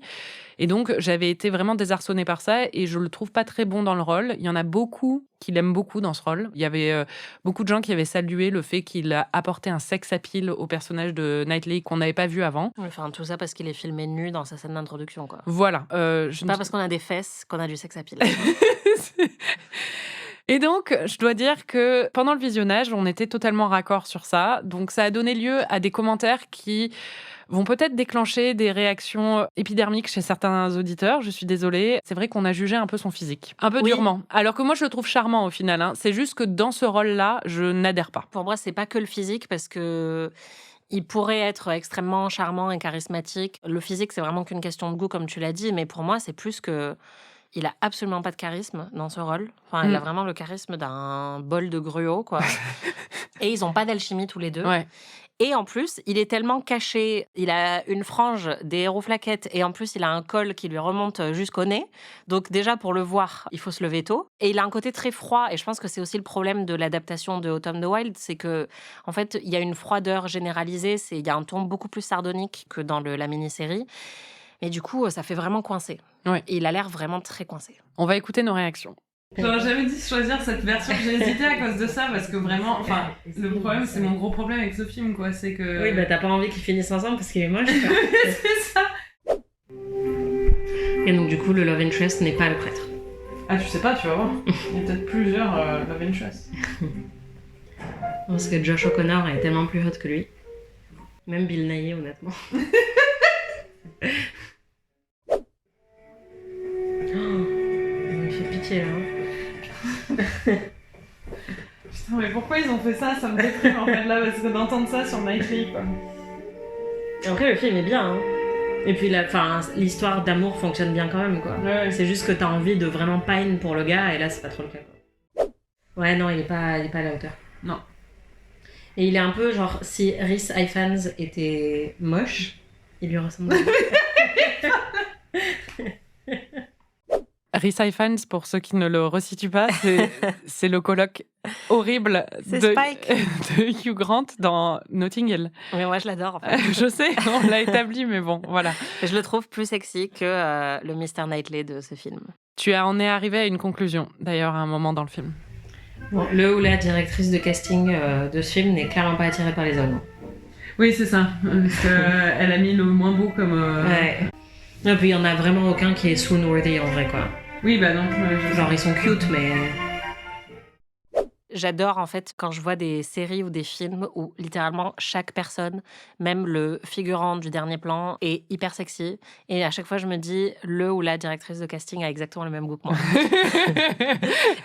Et donc, j'avais été vraiment désarçonnée par ça et je le trouve pas très bon dans le rôle. Il y en a beaucoup qui l'aiment beaucoup dans ce rôle. Il y avait beaucoup de gens qui avaient salué le fait qu'il a apporté un sex appeal au personnage de Knightley qu'on n'avait pas vu avant. Enfin, tout ça parce qu'il est filmé nu dans sa scène d'introduction, quoi. Voilà. Pas parce qu'on a des fesses qu'on a du sex appeal. Et donc, je dois dire que pendant le visionnage, on était totalement raccord sur ça. Donc, ça a donné lieu à des commentaires qui vont peut-être déclencher des réactions épidermiques chez certains auditeurs. Je suis désolée. C'est vrai qu'on a jugé un peu son physique. Un peu durement. Alors que moi, je le trouve charmant au final. Hein. C'est juste que dans ce rôle-là, je n'adhère pas. Pour moi, c'est pas que le physique parce que il pourrait être extrêmement charmant et charismatique. Le physique, c'est vraiment qu'une question de goût, comme tu l'as dit. Mais pour moi, c'est plus que... Il a absolument pas de charisme dans ce rôle. Enfin, il a vraiment le charisme d'un bol de gruau, quoi. Et ils ont pas d'alchimie tous les deux. Ouais. Et en plus, il est tellement caché. Il a une frange, des héros flaquettes, et en plus, il a un col qui lui remonte jusqu'au nez. Donc déjà, pour le voir, il faut se lever tôt. Et il a un côté très froid. Et je pense que c'est aussi le problème de l'adaptation de Autumn the Wild, c'est que, en fait, il y a une froideur généralisée. Il y a un ton beaucoup plus sardonique que dans la mini-série. Mais du coup, ça fait vraiment coincer. Ouais. Et il a l'air vraiment très coincé. On va écouter nos réactions. J'aurais jamais dit choisir cette version, j'ai hésité à cause de ça, parce que vraiment, enfin, le problème, c'est mon gros problème avec ce film, quoi, c'est que... Oui, t'as pas envie qu'ils finissent ensemble parce qu'il est moche, quoi. C'est ça. Et donc, du coup, le Love Interest n'est pas le prêtre. Ah, tu sais pas, tu vas voir. Il y a peut-être plusieurs Love Interest. Parce que Josh O'Connor est tellement plus hot que lui. Même Bill Nighy, honnêtement. Il me fait pitié, là. Putain, mais pourquoi ils ont fait ça? Ça me déprime, en fait, là, parce que d'entendre ça sur Knightley, quoi. Et après, le film est bien, hein. Et puis, l'histoire d'amour fonctionne bien quand même, quoi. Ouais. C'est juste que t'as envie de vraiment pine pour le gars, et là, c'est pas trop le cas, quoi. Ouais, non, il est pas à la hauteur. Non. Et il est un peu genre, si Rhys Ifans était moche, il lui ressemble. Rhys Ifans, pour ceux qui ne le resituent pas, c'est le coloc horrible de Hugh Grant dans Notting Hill. Mais moi, je l'adore, en fait. Je sais, on l'a établi, mais bon, voilà. Je le trouve plus sexy que le Mr. Knightley de ce film. Tu en es arrivé à une conclusion, d'ailleurs, à un moment dans le film. Bon, le ou la directrice de casting de ce film n'est clairement pas attirée par les hommes. Oui, c'est ça. Parce qu'elle a mis le moins beau comme... Ouais. Et puis, il y en a vraiment aucun qui est swoon-worthy, en vrai, quoi. Oui, bah non. Genre, ils sont cute, mais... J'adore, en fait, quand je vois des séries ou des films où, littéralement, chaque personne, même le figurant du dernier plan, est hyper sexy. Et à chaque fois, je me dis, le ou la directrice de casting a exactement le même goût que moi.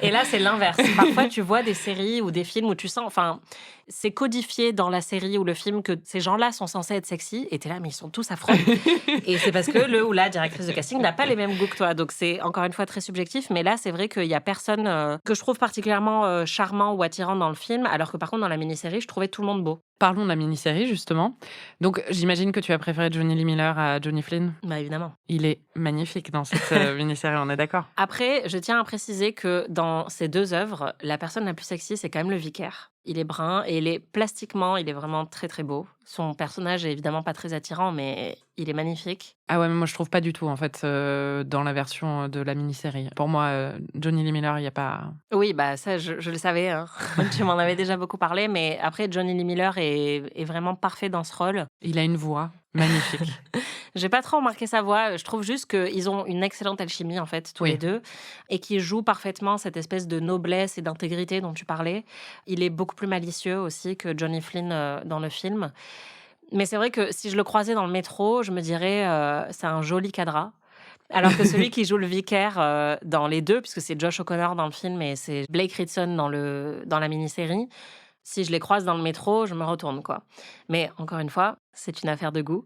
Et là, c'est l'inverse. Parfois, tu vois des séries ou des films où tu sens... Enfin, c'est codifié dans la série ou le film que ces gens-là sont censés être sexy. Et t'es là, mais ils sont tous affreux. Et c'est parce que le ou la directrice de casting n'a pas les mêmes goûts que toi. Donc, c'est encore une fois très subjectif. Mais là, c'est vrai qu'il y a personne que je trouve particulièrement charmant ou attirant dans le film. Alors que par contre, dans la mini-série, je trouvais tout le monde beau. Parlons de la mini-série, justement. Donc, j'imagine que tu as préféré Johnny Lee Miller à Johnny Flynn. Bah, évidemment. Il est magnifique dans cette mini-série, on est d'accord. Après, je tiens à préciser que dans ces deux œuvres, la personne la plus sexy, c'est quand même le vicaire. Il est brun et plastiquement, il est vraiment très très beau. Son personnage est évidemment pas très attirant, mais il est magnifique. Ah ouais, mais moi je trouve pas du tout en fait dans la version de la mini-série. Pour moi, Johnny Lee Miller, il y a pas. Oui, bah ça, je le savais. Hein. Tu m'en avais déjà beaucoup parlé, mais après, Johnny Lee Miller est vraiment parfait dans ce rôle. Il a une voix magnifique. J'ai pas trop remarqué sa voix. Je trouve juste qu'ils ont une excellente alchimie, en fait, tous les deux, et qu'ils jouent parfaitement cette espèce de noblesse et d'intégrité dont tu parlais. Il est beaucoup plus malicieux aussi que Johnny Flynn dans le film. Mais c'est vrai que si je le croisais dans le métro, je me dirais c'est un joli cadra. Alors que celui qui joue le vicaire dans les deux, puisque c'est Josh O'Connor dans le film et c'est Blake Ridson dans la mini-série, si je les croise dans le métro, je me retourne, quoi. Mais encore une fois, c'est une affaire de goût.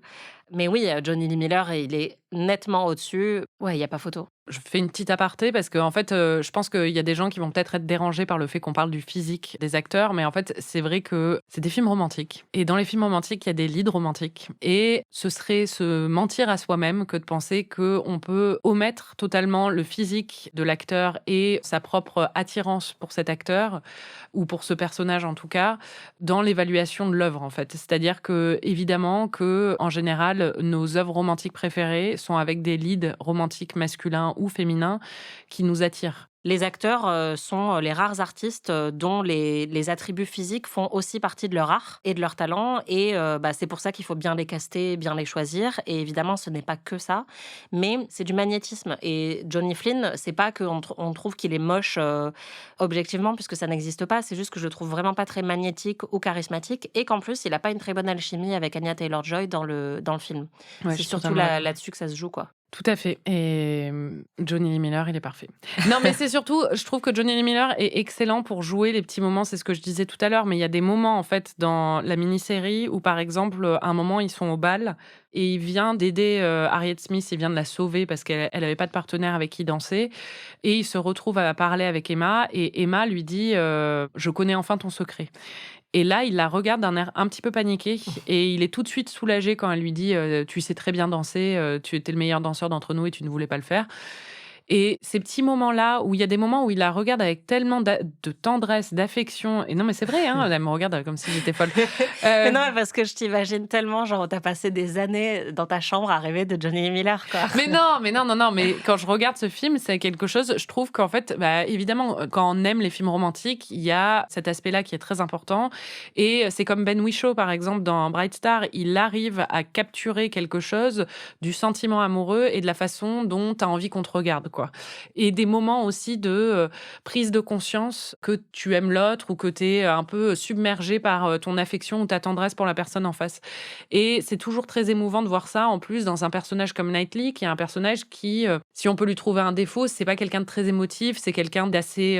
Mais oui, Johnny Lee Miller, il est nettement au-dessus. Ouais, il n'y a pas photo. Je fais une petite aparté parce que en fait, je pense qu'il y a des gens qui vont peut-être être dérangés par le fait qu'on parle du physique des acteurs, mais en fait, c'est vrai que c'est des films romantiques. Et dans les films romantiques, il y a des leads romantiques. Et ce serait se mentir à soi-même que de penser qu'on peut omettre totalement le physique de l'acteur et sa propre attirance pour cet acteur, ou pour ce personnage en tout cas, dans l'évaluation de l'œuvre en fait. C'est-à-dire que, évidemment, que en général, nos œuvres romantiques préférées sont avec des leads romantiques masculins ou féminins qui nous attirent. Les acteurs sont les rares artistes dont les attributs physiques font aussi partie de leur art et de leur talent. Et c'est pour ça qu'il faut bien les caster, bien les choisir. Et évidemment, ce n'est pas que ça, mais c'est du magnétisme. Et Johnny Flynn, c'est pas qu'on trouve qu'il est moche objectivement, puisque ça n'existe pas. C'est juste que je le trouve vraiment pas très magnétique ou charismatique. Et qu'en plus, il n'a pas une très bonne alchimie avec Anya Taylor-Joy dans le film. Ouais, c'est surtout là-dessus que ça se joue, quoi. Tout à fait. Et Johnny Lee Miller, il est parfait. Non, mais c'est surtout, je trouve que Johnny Lee Miller est excellent pour jouer les petits moments. C'est ce que je disais tout à l'heure, mais il y a des moments, en fait, dans la mini-série où, par exemple, à un moment, ils sont au bal et il vient d'aider Harriet Smith, il vient de la sauver parce qu'elle n'avait pas de partenaire avec qui danser. Et il se retrouve à parler avec Emma et Emma lui dit « Je connais enfin ton secret ». Et là, il la regarde d'un air un petit peu paniqué et il est tout de suite soulagé quand elle lui dit « Tu sais très bien danser, tu étais le meilleur danseur d'entre nous et tu ne voulais pas le faire ». Et ces petits moments-là, où il y a des moments où il la regarde avec tellement de tendresse, d'affection. Et non, mais c'est vrai, hein, elle me regarde comme si j'étais folle. Mais non, parce que je t'imagine tellement, genre, t'as passé des années dans ta chambre à rêver de Johnny Lee Miller, quoi. Mais non, mais quand je regarde ce film, c'est quelque chose, je trouve qu'en fait, évidemment, quand on aime les films romantiques, il y a cet aspect-là qui est très important. Et c'est comme Ben Whishaw, par exemple, dans Bright Star, il arrive à capturer quelque chose du sentiment amoureux et de la façon dont t'as envie qu'on te regarde, quoi. Et des moments aussi de prise de conscience que tu aimes l'autre ou que tu es un peu submergé par ton affection ou ta tendresse pour la personne en face. Et c'est toujours très émouvant de voir ça, en plus, dans un personnage comme Knightley, qui est un personnage qui, si on peut lui trouver un défaut, c'est pas quelqu'un de très émotif, c'est quelqu'un d'assez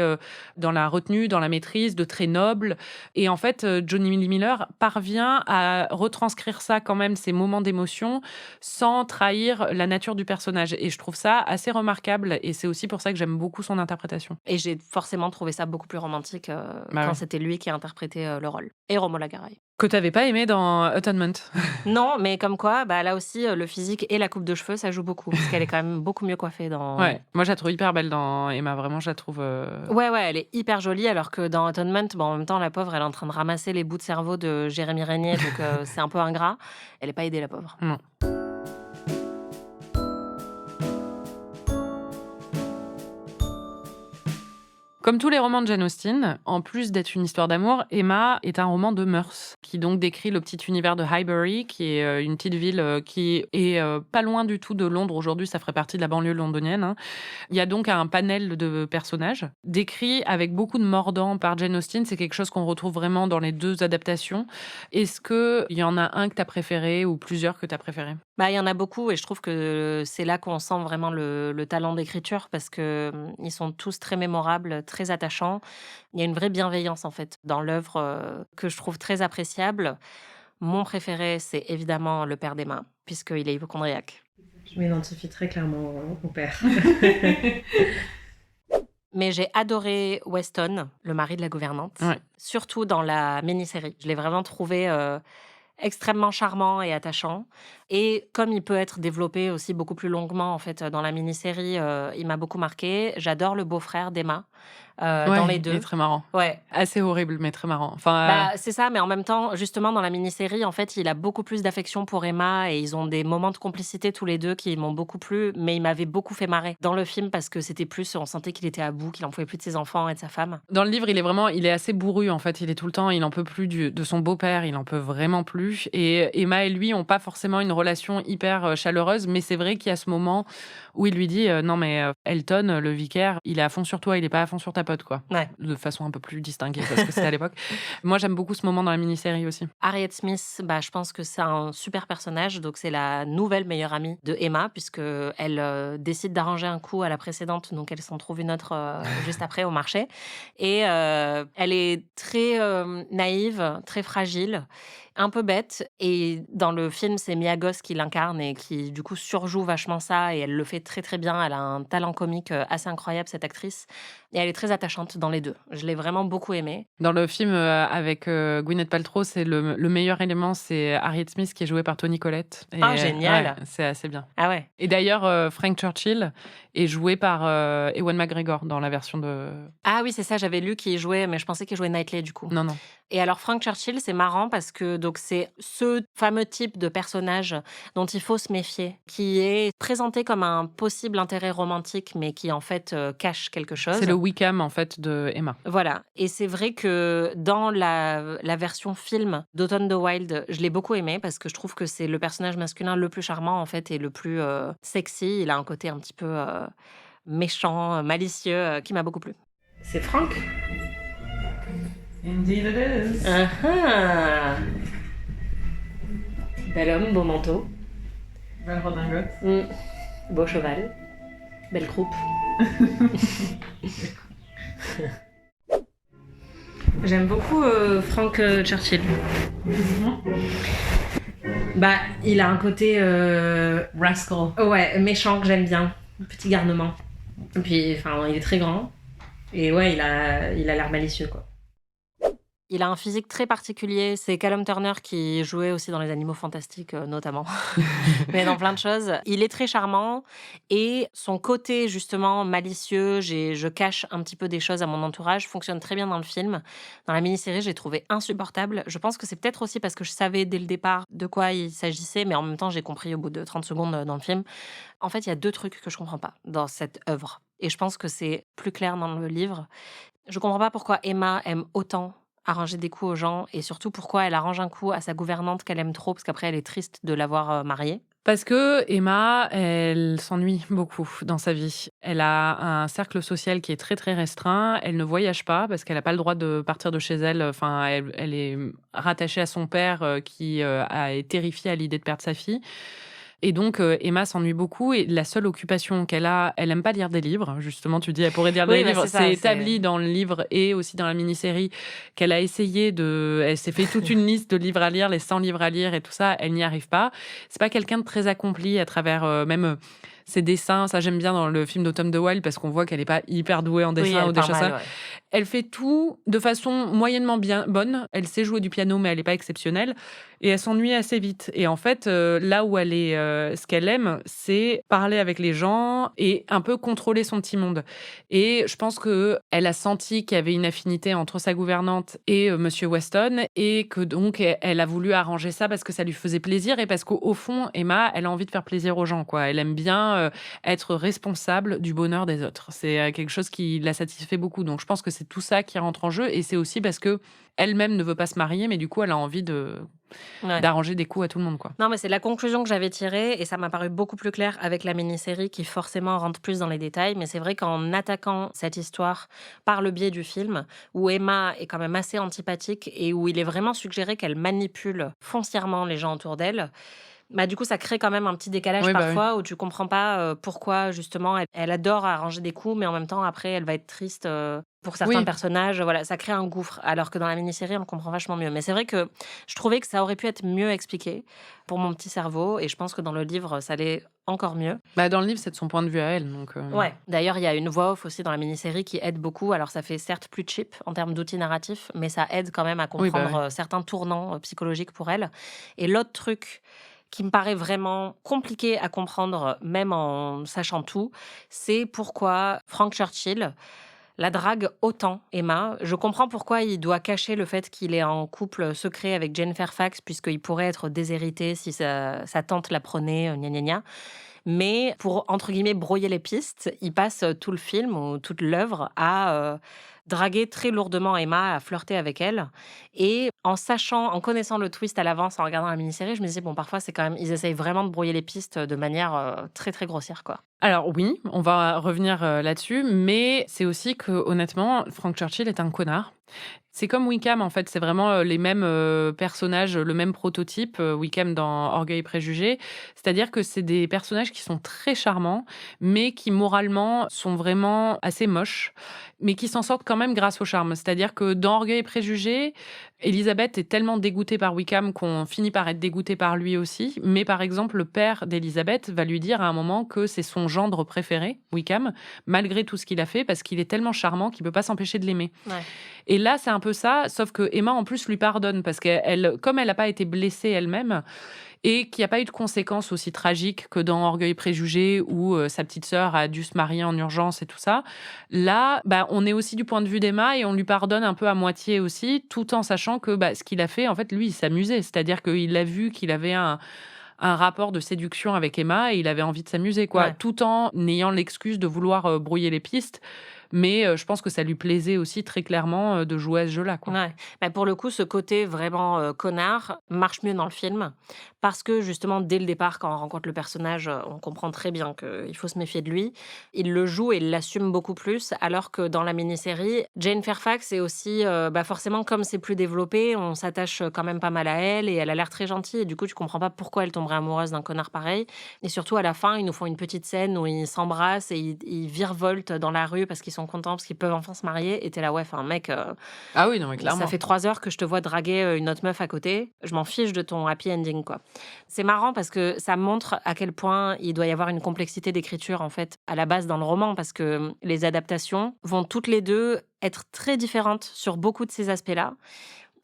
dans la retenue, dans la maîtrise, de très noble. Et en fait, Johnny Lee Miller parvient à retranscrire ça quand même, ces moments d'émotion, sans trahir la nature du personnage. Et je trouve ça assez remarquable. Et c'est aussi pour ça que j'aime beaucoup son interprétation. Et j'ai forcément trouvé ça beaucoup plus romantique quand c'était lui qui a interprété le rôle. Et Romola Garai. Que t'avais pas aimé dans Atonement. Non, mais comme quoi, là aussi, le physique et la coupe de cheveux, ça joue beaucoup. Parce qu'elle est quand même beaucoup mieux coiffée dans... Ouais, moi je la trouve hyper belle dans Emma, vraiment je la trouve... Ouais, elle est hyper jolie, alors que dans Atonement, en même temps, la pauvre, elle est en train de ramasser les bouts de cerveau de Jérémy Régnier, donc c'est un peu ingrat. Elle est pas aidée, la pauvre. Non. Comme tous les romans de Jane Austen, en plus d'être une histoire d'amour, Emma est un roman de mœurs, qui donc décrit le petit univers de Highbury, qui est une petite ville qui est pas loin du tout de Londres. Aujourd'hui, ça ferait partie de la banlieue londonienne. Hein. Il y a donc un panel de personnages, décrits avec beaucoup de mordant par Jane Austen. C'est quelque chose qu'on retrouve vraiment dans les deux adaptations. Est-ce qu'il y en a un que tu as préféré ou plusieurs que tu as préférés ? Il y en a beaucoup et je trouve que c'est là qu'on sent vraiment le talent d'écriture parce qu'ils sont tous très mémorables, très attachants. Il y a une vraie bienveillance en fait dans l'œuvre que je trouve très appréciable. Mon préféré, c'est évidemment le père d'Emma, puisqu'il est hypocondriaque. Je m'identifie très clairement au père. Mais j'ai adoré Weston, le mari de la gouvernante, surtout dans la mini-série. Je l'ai vraiment trouvé... extrêmement charmant et attachant. Et comme il peut être développé aussi beaucoup plus longuement en fait dans la mini-série, il m'a beaucoup marqué. J'adore le beau-frère d'Emma, dans les Il deux. est très marrant. Ouais. Assez horrible, mais très marrant. Enfin, Bah, c'est ça, mais en même temps, justement, dans la mini-série, en fait, il a beaucoup plus d'affection pour Emma et ils ont des moments de complicité tous les deux qui m'ont beaucoup plu, mais il m'avait beaucoup fait marrer dans le film parce que c'était plus, on sentait qu'il était à bout, qu'il en pouvait plus de ses enfants et de sa femme. dans le livre, il est assez bourru en fait. Il est tout le temps, il en peut plus de son beau-père, il en peut vraiment plus. Et Emma et lui ont pas forcément une relation hyper chaleureuse, mais c'est vrai qu'il y a ce moment où il lui dit non mais Elton, le vicaire, il est à fond sur toi, il est pas à fond sur ta pote quoi. Ouais. De façon un peu plus distinguée parce que c'était à l'époque. Moi j'aime beaucoup ce moment dans la mini-série aussi. Harriet Smith, bah, je pense que c'est un super personnage. Donc, c'est la nouvelle meilleure amie de Emma, puisque elle décide d'arranger un coup à la précédente. Donc, elle s'en trouve une autre juste après au marché. Et elle est très naïve, très fragile, un peu bête. Et dans le film, c'est Mia Goth qui l'incarne et qui, du coup, surjoue vachement ça. Et elle le fait très, très bien. Elle a un talent comique assez incroyable, cette actrice. Et elle est très attachante dans les deux. Je l'ai vraiment beaucoup aimée. Dans le film avec Gwyneth Paltrow, c'est le meilleur élément, c'est Harriet Smith qui est jouée par Toni Collette. Et, Génial. ouais, c'est assez bien. Ah ouais. Et d'ailleurs, Frank Churchill est joué par Ewan McGregor dans la version de... Ah oui, c'est ça, j'avais lu qu'il jouait, mais je pensais qu'il jouait Knightley du coup. Non. Et alors Frank Churchill, c'est marrant parce que donc c'est ce fameux type de personnage dont il faut se méfier, qui est présenté comme un possible intérêt romantique, mais qui en fait cache quelque chose. C'est le Wickham en fait de Emma. Voilà. Et c'est vrai que dans la version film d'Autumn the Wild, je l'ai beaucoup aimé parce que je trouve que c'est le personnage masculin le plus charmant en fait et le plus sexy. Il a un côté un petit peu méchant, malicieux, qui m'a beaucoup plu. C'est Frank. Indeed it is. Ah. Bel homme, beau manteau. Belle redingote. Beau cheval. Belle croupe. J'aime beaucoup Frank Churchill. Bah, il a un côté Rascal. ouais, méchant que j'aime bien. Petit garnement. Et puis, enfin, il est très grand. Et ouais, il a l'air malicieux, quoi. Il a un physique très particulier. C'est Callum Turner qui jouait aussi dans Les Animaux Fantastiques, notamment. Mais dans plein de choses. Il est très charmant. Et son côté, justement, malicieux, je cache un petit peu des choses à mon entourage, fonctionne très bien dans le film. Dans la mini-série, je l'ai trouvé insupportable. Je pense que c'est peut-être aussi parce que je savais dès le départ de quoi il s'agissait, mais en même temps, j'ai compris au bout de 30 secondes dans le film. En fait, il y a 2 trucs que je comprends pas dans cette œuvre. Et je pense que c'est plus clair dans le livre. Je comprends pas pourquoi Emma aime autant arranger des coups aux gens et surtout pourquoi elle arrange un coup à sa gouvernante qu'elle aime trop parce qu'après elle est triste de l'avoir mariée. Parce que Emma, elle s'ennuie beaucoup dans sa vie. Elle a un cercle social qui est très très restreint. Elle ne voyage pas parce qu'elle n'a pas le droit de partir de chez elle. Enfin, elle est rattachée à son père qui est terrifié à l'idée de perdre sa fille. Et donc, Emma s'ennuie beaucoup et la seule occupation qu'elle a, elle aime pas lire des livres. Justement, tu dis, elle pourrait lire des livres. C'est établi dans le livre et aussi dans la mini-série qu'elle a essayé elle s'est fait toute une liste de livres à lire, les 100 livres à lire et tout ça. Elle n'y arrive pas. C'est pas quelqu'un de très accompli à travers même ses dessins. Ça, j'aime bien dans le film d'Autumn the Wild parce qu'on voit qu'elle est pas hyper douée en dessin ou des choses ça. Elle fait tout de façon moyennement bien bonne. Elle sait jouer du piano, mais elle n'est pas exceptionnelle. Et elle s'ennuie assez vite. Et en fait, là où elle est, ce qu'elle aime, c'est parler avec les gens et un peu contrôler son petit monde. Et je pense qu'elle a senti qu'il y avait une affinité entre sa gouvernante et Monsieur Weston, et que donc elle a voulu arranger ça parce que ça lui faisait plaisir et parce qu'au fond, Emma, elle a envie de faire plaisir aux gens, quoi. Elle aime bien être responsable du bonheur des autres. C'est quelque chose qui la satisfait beaucoup. Donc je pense que c'est tout ça qui rentre en jeu, et c'est aussi parce que elle-même ne veut pas se marier, mais du coup, elle a envie d'arranger des coups à tout le monde, quoi. Non, mais c'est la conclusion que j'avais tirée et ça m'a paru beaucoup plus clair avec la mini-série qui forcément rentre plus dans les détails. Mais c'est vrai qu'en attaquant cette histoire par le biais du film, où Emma est quand même assez antipathique et où il est vraiment suggéré qu'elle manipule foncièrement les gens autour d'elle, bah, du coup, ça crée quand même un petit décalage parfois où tu comprends pas pourquoi, justement, elle adore arranger des coups, mais en même temps, après, elle va être triste pour certains personnages. Voilà, ça crée un gouffre, alors que dans la mini-série, on le comprend vachement mieux. Mais c'est vrai que je trouvais que ça aurait pu être mieux expliqué pour mon petit cerveau, et je pense que dans le livre, ça l'est encore mieux. Bah, dans le livre, c'est de son point de vue à elle. Donc Ouais. D'ailleurs, il y a une voix off aussi dans la mini-série qui aide beaucoup. Alors, ça fait certes plus cheap en termes d'outils narratifs, mais ça aide quand même à comprendre certains tournants psychologiques pour elle. Et l'autre truc qui me paraît vraiment compliqué à comprendre, même en sachant tout, c'est pourquoi Frank Churchill la drague autant, Emma. Je comprends pourquoi il doit cacher le fait qu'il est en couple secret avec Jane Fairfax, puisqu'il pourrait être déshérité si sa tante l'apprenait, gna gna gna. Mais pour, entre guillemets, brouiller les pistes, il passe tout le film ou toute l'œuvre à draguer très lourdement Emma, à flirter avec elle. Et en connaissant le twist à l'avance, en regardant la mini-série, je me disais, bon, parfois, c'est quand même, ils essayent vraiment de brouiller les pistes de manière très, très grossière, quoi. Alors oui, on va revenir là-dessus, mais c'est aussi que, honnêtement, Frank Churchill est un connard. C'est comme Wickham, en fait, c'est vraiment les mêmes personnages, le même prototype, Wickham dans Orgueil et Préjugés. C'est-à-dire que c'est des personnages qui sont très charmants, mais qui moralement sont vraiment assez moches, mais qui s'en sortent quand même grâce au charme. C'est-à-dire que dans Orgueil et Préjugés, Elisabeth est tellement dégoûtée par Wickham qu'on finit par être dégoûté par lui aussi. Mais par exemple, le père d'Elisabeth va lui dire à un moment que c'est son gendre préféré, Wickham, malgré tout ce qu'il a fait, parce qu'il est tellement charmant qu'il ne peut pas s'empêcher de l'aimer. Ouais. Et là, c'est un peu ça, sauf que Emma, en plus, lui pardonne, parce qu'elle, comme elle n'a pas été blessée elle-même, et qu'il n'y a pas eu de conséquences aussi tragiques que dans Orgueil et Préjugés, où sa petite sœur a dû se marier en urgence et tout ça, là, on est aussi du point de vue d'Emma, et on lui pardonne un peu à moitié aussi, tout en sachant que ce qu'il a fait, en fait, lui, il s'amusait. C'est-à-dire qu'il a vu qu'il avait un rapport de séduction avec Emma, et il avait envie de s'amuser, quoi, tout en ayant l'excuse de vouloir brouiller les pistes. Mais je pense que ça lui plaisait aussi très clairement de jouer à ce jeu-là, quoi. Ouais. Mais pour le coup, ce côté vraiment connard marche mieux dans le film parce que justement, dès le départ, quand on rencontre le personnage, on comprend très bien qu'il faut se méfier de lui. Il le joue et il l'assume beaucoup plus, alors que dans la mini-série, Jane Fairfax est aussi, forcément, comme c'est plus développé, on s'attache quand même pas mal à elle et elle a l'air très gentille. Et du coup, tu comprends pas pourquoi elle tomberait amoureuse d'un connard pareil. Et surtout, à la fin, ils nous font une petite scène où ils s'embrassent et ils virevoltent dans la rue parce qu'ils sont contents parce qu'ils peuvent enfin se marier. Et t'es là, ouais, mec, Ah oui, non, mais clairement. ça fait 3 heures que je te vois draguer une autre meuf à côté. Je m'en fiche de ton happy ending, quoi. C'est marrant parce que ça montre à quel point il doit y avoir une complexité d'écriture, en fait, à la base dans le roman, parce que les adaptations vont toutes les deux être très différentes sur beaucoup de ces aspects-là.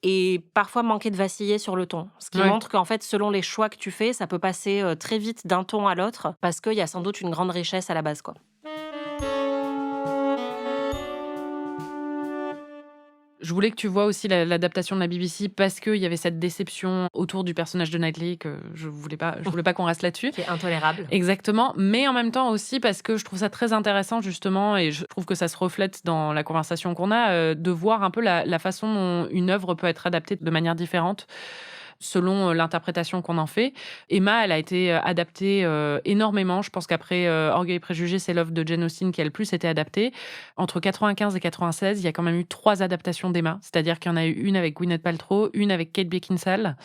Et parfois manquer de vaciller sur le ton. Ce qui montre qu'en fait, selon les choix que tu fais, ça peut passer très vite d'un ton à l'autre, parce qu'il y a sans doute une grande richesse à la base, quoi. Je voulais que tu vois aussi l'adaptation de la BBC parce qu'il y avait cette déception autour du personnage de Knightley que je voulais pas qu'on reste là-dessus. C'est intolérable. Exactement, mais en même temps aussi parce que je trouve ça très intéressant justement, et je trouve que ça se reflète dans la conversation qu'on a, de voir un peu la façon dont une œuvre peut être adaptée de manière différente selon l'interprétation qu'on en fait. Emma, elle a été adaptée énormément. Je pense qu'après Orgueil et Préjugés, c'est l'œuvre de Jane Austen qui a le plus été adaptée. Entre 95 et 96, il y a quand même eu 3 adaptations d'Emma. C'est-à-dire qu'il y en a eu une avec Gwyneth Paltrow, une avec Kate Beckinsale.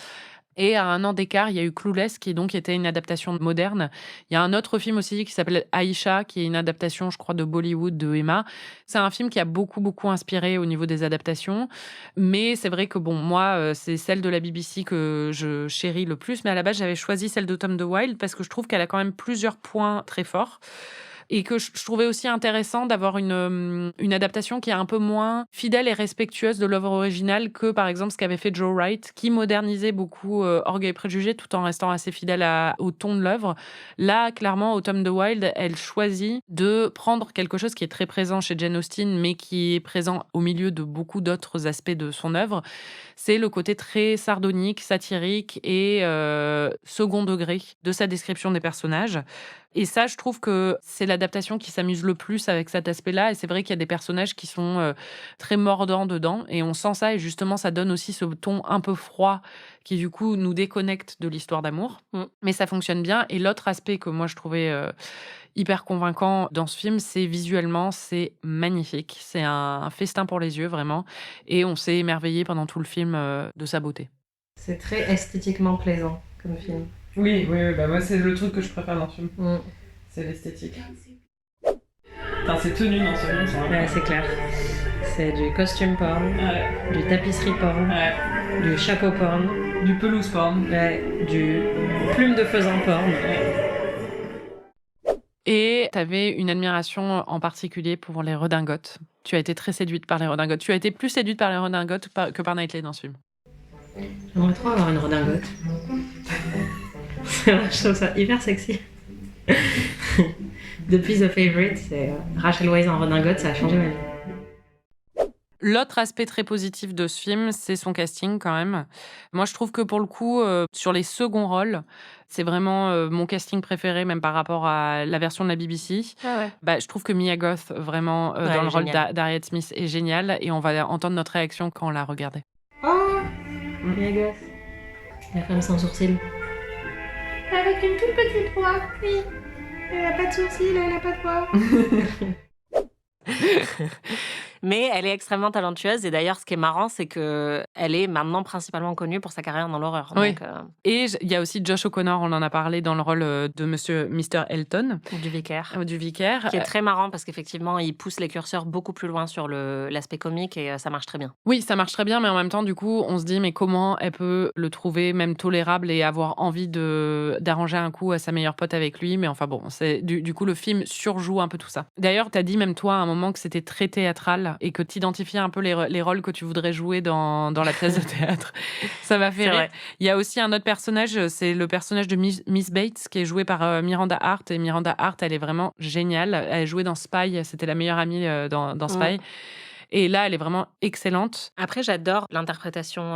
Et à 1 an d'écart, il y a eu Clueless, qui donc était une adaptation moderne. Il y a un autre film aussi qui s'appelle Aïcha, qui est une adaptation, je crois, de Bollywood de Emma. C'est un film qui a beaucoup, beaucoup inspiré au niveau des adaptations. Mais c'est vrai que, moi, c'est celle de la BBC que je chéris le plus. Mais à la base, j'avais choisi celle de Tom DeWilde parce que je trouve qu'elle a quand même plusieurs points très forts. Et que je trouvais aussi intéressant d'avoir une adaptation qui est un peu moins fidèle et respectueuse de l'œuvre originale que, par exemple, ce qu'avait fait Joe Wright, qui modernisait beaucoup Orgueil et Préjugés tout en restant assez fidèle au ton de l'œuvre. Là, clairement, Autumn de Wilde, elle choisit de prendre quelque chose qui est très présent chez Jane Austen, mais qui est présent au milieu de beaucoup d'autres aspects de son œuvre. C'est le côté très sardonique, satirique et second degré de sa description des personnages. Et ça, je trouve que c'est l'adaptation qui s'amuse le plus avec cet aspect-là. Et c'est vrai qu'il y a des personnages qui sont très mordants dedans. Et on sent ça. Et justement, ça donne aussi ce ton un peu froid qui, du coup, nous déconnecte de l'histoire d'amour. Mais ça fonctionne bien. Et l'autre aspect que moi, je trouvais hyper convaincant dans ce film, c'est visuellement, c'est magnifique. C'est un festin pour les yeux, vraiment. Et on s'est émerveillé pendant tout le film de sa beauté. C'est très esthétiquement plaisant comme film. Oui, moi c'est le truc que je préfère dans ce film. C'est l'esthétique. Enfin, c'est tenu dans ce film. Ouais, c'est clair. C'est du costume porn, du tapisserie porn, du chapeau porn, du pelouse porn, du plume de faisan porn. Et tu avais une admiration en particulier pour les redingotes. Tu as été très séduite par les redingotes. Tu as été plus séduite par les redingotes que par Knightley dans ce film. J'aimerais trop avoir une redingote. Je trouve ça hyper sexy. Depuis The Favourite, c'est Rachel Weisz en redingote, ça a changé ma vie. L'autre aspect très positif de ce film, c'est son casting quand même. Moi, je trouve que pour le coup, sur les seconds rôles, c'est vraiment mon casting préféré, même par rapport à la version de la BBC. Ah ouais. Bah, je trouve que Mia Goth, vraiment, Ouais, dans le rôle génial. d'Harriet Smith, est géniale. Et on va entendre notre réaction quand on l'a regardée. Mia Goth. La femme sans sourcils. Avec une toute petite voix, oui. Elle a pas de sourcils, elle a pas de voix. Mais elle est extrêmement talentueuse et d'ailleurs ce qui est marrant c'est que elle est maintenant principalement connue pour sa carrière dans l'horreur. Oui. Donc, Et il y a aussi Josh O'Connor, on en a parlé dans le rôle de Mr. Elton, du vicaire. du vicaire. Qui est très marrant parce qu'effectivement il pousse les curseurs beaucoup plus loin sur l'aspect comique et ça marche très bien. Oui, ça marche très bien, mais en même temps, du coup, on se dit, mais comment elle peut le trouver même tolérable et avoir envie d'arranger un coup à sa meilleure pote avec lui. Mais enfin bon, du coup, le film surjoue un peu tout ça. D'ailleurs, t'as dit même toi à un moment que c'était très théâtral et que t'identifiais un peu les rôles que tu voudrais jouer dans la pièce de théâtre. Ça m'a fait C'est rire. vrai. Il y a aussi un autre personnage, c'est le personnage de Miss Bates, qui est joué par Miranda Hart. Et Miranda Hart, elle est vraiment géniale. Elle jouait dans Spy, c'était la meilleure amie dans Spy. Et là, elle est vraiment excellente. Après j'adore l'interprétation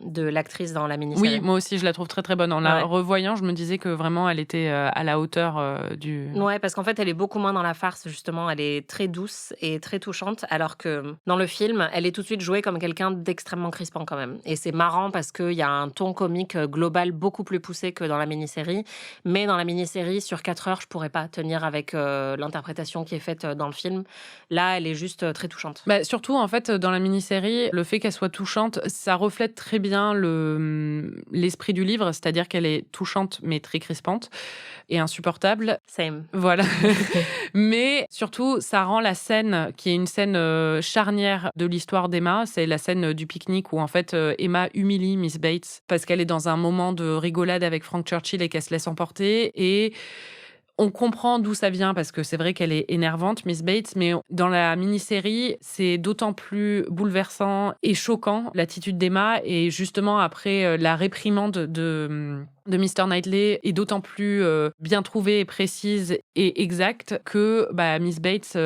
de l'actrice dans la mini-série. Oui, moi aussi, je la trouve très très bonne. En la Ouais. revoyant, je me disais que vraiment, elle était à la hauteur du... Ouais, parce qu'en fait, elle est beaucoup moins dans la farce, justement. Elle est très douce et très touchante, alors que dans le film, elle est tout de suite jouée comme quelqu'un d'extrêmement crispant quand même. Et c'est marrant parce qu'il y a un ton comique global beaucoup plus poussé que dans la mini-série. Mais dans la mini-série, sur 4 heures, je pourrais pas tenir avec l'interprétation qui est faite dans le film. Là, elle est juste très touchante. Bah, surtout, en fait, dans la mini-série, le fait qu'elle soit touchante, ça reflète très bien l'esprit du livre, c'est-à-dire qu'elle est touchante, mais très crispante et insupportable. Same. Voilà. Mais surtout, ça rend la scène, qui est une scène charnière de l'histoire d'Emma, c'est la scène du pique-nique où, en fait, Emma humilie Miss Bates parce qu'elle est dans un moment de rigolade avec Frank Churchill et qu'elle se laisse emporter. Et on comprend d'où ça vient parce que c'est vrai qu'elle est énervante, Miss Bates, mais dans la mini-série, c'est d'autant plus bouleversant et choquant l'attitude d'Emma. Et justement, après la réprimande de Mr. Knightley est d'autant plus bien trouvée et précise et exacte que Miss Bates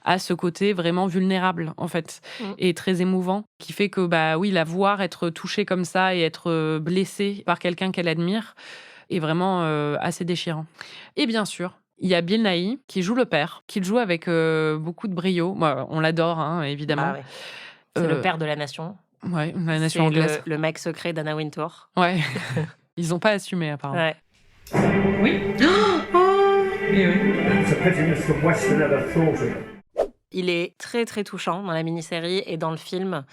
a ce côté vraiment vulnérable, en fait, et très émouvant, qui fait que, oui, la voir être touchée comme ça et être blessée par quelqu'un qu'elle admire est vraiment assez déchirant. Et bien sûr, il y a Bill Nighy qui joue le père, qui le joue avec beaucoup de brio. Moi, on l'adore, hein, évidemment. Ah ouais. C'est le père de la nation. Ouais, la nation C'est anglaise. le mec secret d'Anna Wintour. Ouais. Ils n'ont pas assumé, apparemment. Ouais. Oui. Et oui. It's a pity Mr. Weston ever thought of it. Il est très très touchant dans la mini-série et dans le film.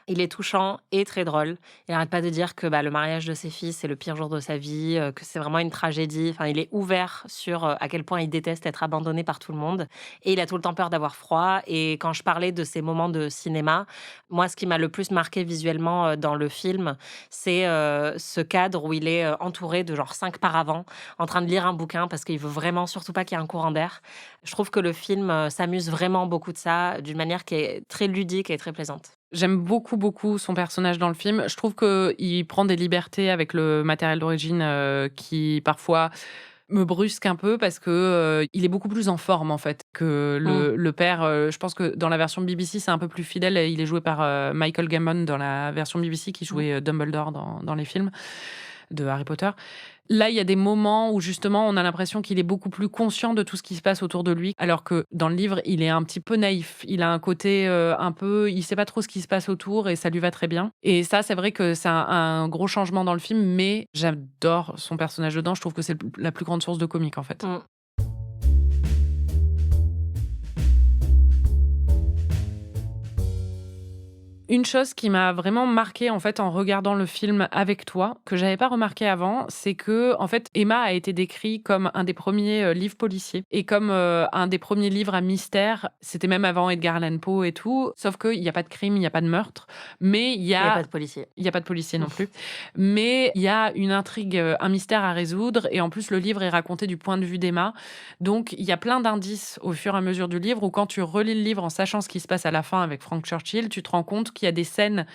Il est touchant et très drôle. Il n'arrête pas de dire que le mariage de ses fils, c'est le pire jour de sa vie, que c'est vraiment une tragédie. Enfin, il est ouvert sur à quel point il déteste être abandonné par tout le monde. Et il a tout le temps peur d'avoir froid. Et quand je parlais de ces moments de cinéma, moi, ce qui m'a le plus marqué visuellement dans le film, c'est ce cadre où il est entouré de genre 5 paravents, en train de lire un bouquin parce qu'il veut vraiment surtout pas qu'il y ait un courant d'air. Je trouve que le film s'amuse vraiment beaucoup de ça, d'une manière qui est très ludique et très plaisante. J'aime beaucoup, beaucoup son personnage dans le film. Je trouve qu'il prend des libertés avec le matériel d'origine qui, parfois, me brusque un peu parce que il est beaucoup plus en forme, en fait, que le père. Je pense que dans la version BBC, c'est un peu plus fidèle. Il est joué par Michael Gambon dans la version BBC qui jouait Dumbledore dans les films de Harry Potter. Là, il y a des moments où justement on a l'impression qu'il est beaucoup plus conscient de tout ce qui se passe autour de lui, alors que dans le livre, il est un petit peu naïf. Il a un côté un peu... Il sait pas trop ce qui se passe autour et ça lui va très bien. Et ça, c'est vrai que c'est un gros changement dans le film, mais j'adore son personnage dedans. Je trouve que c'est la plus grande source de comique, en fait. Une chose qui m'a vraiment marquée en fait en regardant le film avec toi, que j'avais pas remarqué avant, c'est que en fait Emma a été décrit comme un des premiers livres policiers et comme un des premiers livres à mystère. C'était même avant Edgar Allan Poe et tout. Sauf qu'il n'y a pas de crime, il n'y a pas de meurtre, mais il y a pas de policier. Il n'y a pas de policier non plus. Mais il y a une intrigue, un mystère à résoudre. Et en plus, le livre est raconté du point de vue d'Emma. Donc, il y a plein d'indices au fur et à mesure du livre où quand tu relis le livre en sachant ce qui se passe à la fin avec Frank Churchill, tu te rends compte qu'il y a des scènes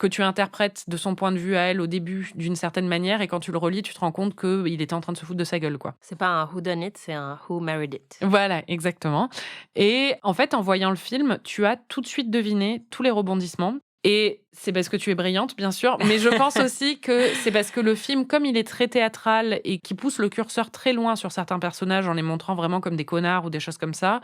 que tu interprètes de son point de vue à elle au début d'une certaine manière, et quand tu le relis, tu te rends compte qu'il était en train de se foutre de sa gueule, quoi. C'est pas un who done it, c'est un who married it. Voilà, exactement. Et en fait, en voyant le film, tu as tout de suite deviné tous les rebondissements. Et c'est parce que tu es brillante, bien sûr, mais je pense aussi que c'est parce que le film, comme il est très théâtral et qui pousse le curseur très loin sur certains personnages en les montrant vraiment comme des connards ou des choses comme ça,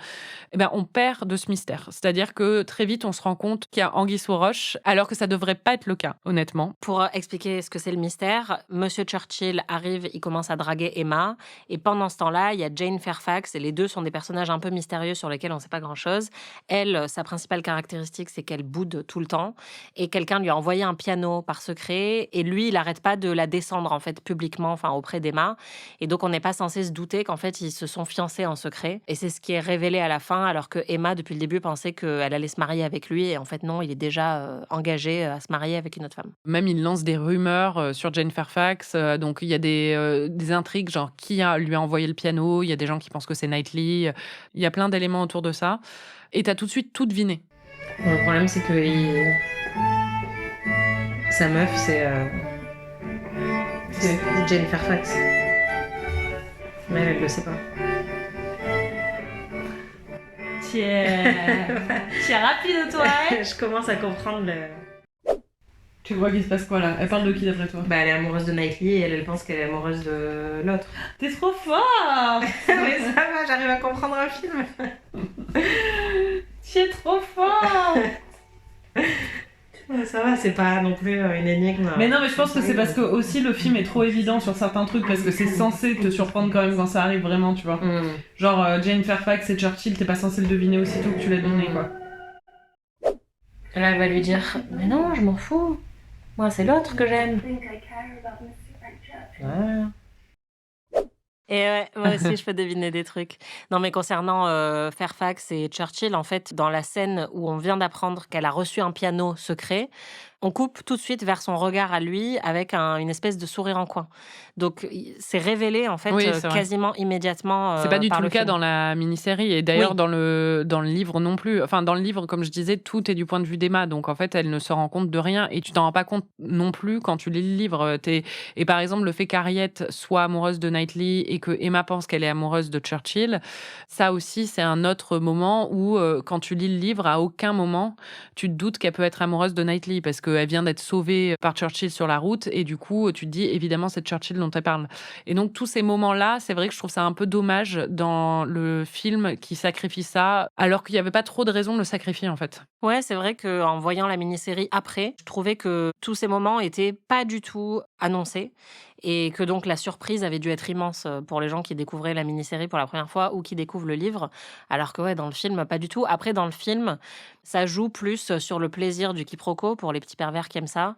eh ben, on perd de ce mystère. C'est-à-dire que très vite, on se rend compte qu'il y a anguille sous roche, alors que ça devrait pas être le cas, honnêtement. Pour expliquer ce que c'est le mystère, Monsieur Churchill arrive, il commence à draguer Emma, et pendant ce temps-là, il y a Jane Fairfax, et les deux sont des personnages un peu mystérieux sur lesquels on ne sait pas grand-chose. Elle, sa principale caractéristique, c'est qu'elle boude tout le temps, et quelqu'un lui a envoyé un piano par secret, et lui, il n'arrête pas de la descendre, en fait, publiquement, enfin, auprès d'Emma, et donc on n'est pas censé se douter qu'en fait, ils se sont fiancés en secret, et c'est ce qui est révélé à la fin, alors que Emma, depuis le début, pensait qu'elle allait se marier avec lui, et en fait, non, il est déjà engagé à se marier avec une autre femme. Même il lance des rumeurs sur Jane Fairfax, donc il y a des intrigues, genre qui lui a envoyé le piano, il y a des gens qui pensent que c'est Knightley, il y a plein d'éléments autour de ça, et t'as tout de suite tout deviné. Le problème, c'est que sa meuf, c'est Jane Fairfax. Mais elle le sait pas. Tu es rapide, toi, hein? Je commence à comprendre Tu vois qu'il se passe quoi, là? Elle parle de qui, d'après toi? Bah, elle est amoureuse de Knightley et elle pense qu'elle est amoureuse de l'autre. T'es trop fort! Mais ça va, j'arrive à comprendre un film. Tu es trop fort! Ça va, c'est pas non plus une énigme. Mais non, mais je pense que c'est parce que aussi le film est trop évident sur certains trucs, parce que c'est censé te surprendre quand même quand ça arrive vraiment, tu vois. Genre Jane Fairfax et Churchill, t'es pas censé le deviner aussitôt que tu l'as deviné, quoi. Là, elle va lui dire, mais non, je m'en fous. Moi, c'est l'autre que j'aime. Ouais. Et ouais, moi aussi, je peux deviner des trucs. Non, mais concernant Fairfax et Churchill, en fait, dans la scène où on vient d'apprendre qu'elle a reçu un piano secret, on coupe tout de suite vers son regard à lui avec une espèce de sourire en coin. Donc, c'est révélé, en fait, Oui, c'est quasiment immédiatement c'est pas du par tout le cas film. dans la mini-série, et d'ailleurs Oui. dans le livre non plus. Enfin, dans le livre, comme je disais, tout est du point de vue d'Emma, donc en fait, elle ne se rend compte de rien, et tu t'en rends pas compte non plus quand tu lis le livre. Et par exemple, le fait qu'Harriet soit amoureuse de Knightley et que Emma pense qu'elle est amoureuse de Churchill, ça aussi, c'est un autre moment où, quand tu lis le livre, à aucun moment, tu te doutes qu'elle peut être amoureuse de Knightley, parce qu'elle vient d'être sauvée par Churchill sur la route, et du coup, tu te dis, évidemment, c'est Churchill dont elle parle. Et donc, tous ces moments-là, c'est vrai que je trouve ça un peu dommage dans le film qui sacrifie ça, alors qu'il n'y avait pas trop de raison de le sacrifier, en fait. Ouais, c'est vrai qu'en voyant la mini-série après, je trouvais que tous ces moments étaient pas du tout annoncés et que donc la surprise avait dû être immense pour les gens qui découvraient la mini-série pour la première fois ou qui découvrent le livre, alors que ouais, dans le film, pas du tout. Après, dans le film, ça joue plus sur le plaisir du quiproquo pour les petits pervers qui aiment ça,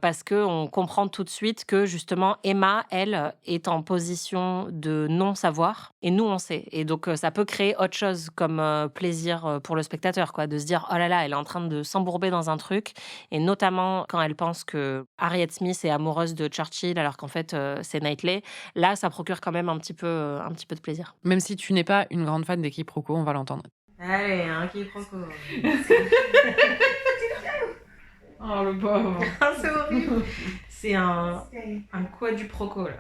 parce qu'on comprend tout de suite que justement Emma, elle, est en position de non-savoir et nous, on sait. Et donc, ça peut créer autre chose comme plaisir pour le spectateur, quoi, de se dire, oh là là, elle est en train de s'embourber dans un truc, et notamment quand elle pense que Harriet Smith est amoureuse de Churchill alors qu'en fait c'est Knightley. Là, ça procure quand même un petit peu de plaisir. Même si tu n'es pas une grande fan des quiproquos, on va l'entendre. Allez, un quiproquo. Oh, le pauvre. C'est horrible. C'est un quadruproquo, là.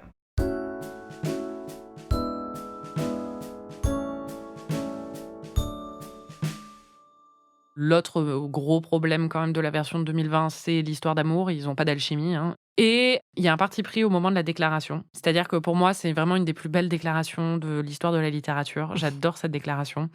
L'autre gros problème quand même de la version de 2020, c'est l'histoire d'amour. Ils n'ont pas d'alchimie, hein. Et il y a un parti pris au moment de la déclaration. C'est-à-dire que pour moi, c'est vraiment une des plus belles déclarations de l'histoire de la littérature. J'adore cette déclaration.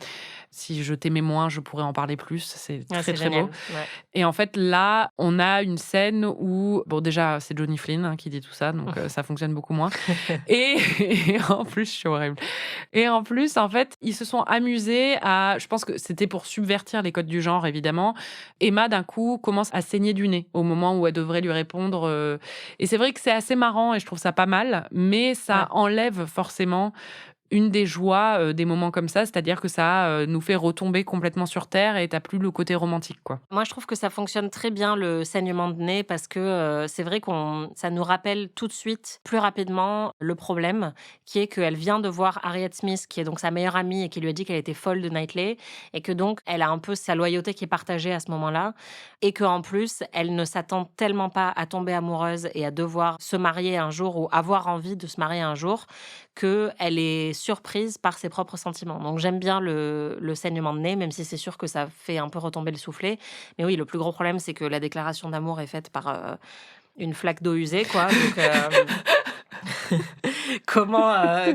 Si je t'aimais moins, je pourrais en parler plus. C'est très, très génial. beau. Ouais. Et en fait, là, on a une scène où... Bon, déjà, c'est Johnny Flynn qui dit tout ça, donc ça fonctionne beaucoup moins. Et en plus, je suis horrible. Et en plus, en fait, ils se sont amusés à... Je pense que c'était pour subvertir les codes du genre, évidemment. Emma, d'un coup, commence à saigner du nez au moment où elle devrait lui répondre... Et c'est vrai que c'est assez marrant et je trouve ça pas mal, mais ça enlève forcément une des joies des moments comme ça, c'est-à-dire que ça nous fait retomber complètement sur terre et t'as plus le côté romantique, quoi. Moi, je trouve que ça fonctionne très bien, le saignement de nez, parce que c'est vrai ça nous rappelle tout de suite, plus rapidement, le problème, qui est qu'elle vient de voir Harriet Smith, qui est donc sa meilleure amie, et qui lui a dit qu'elle était folle de Knightley, et que donc, elle a un peu sa loyauté qui est partagée à ce moment-là, et qu'en plus, elle ne s'attend tellement pas à tomber amoureuse et à devoir se marier un jour, ou avoir envie de se marier un jour, qu'elle est surprise par ses propres sentiments. Donc j'aime bien le saignement de nez, même si c'est sûr que ça fait un peu retomber le soufflet. Mais oui, le plus gros problème, c'est que la déclaration d'amour est faite par une flaque d'eau usée, quoi. Donc,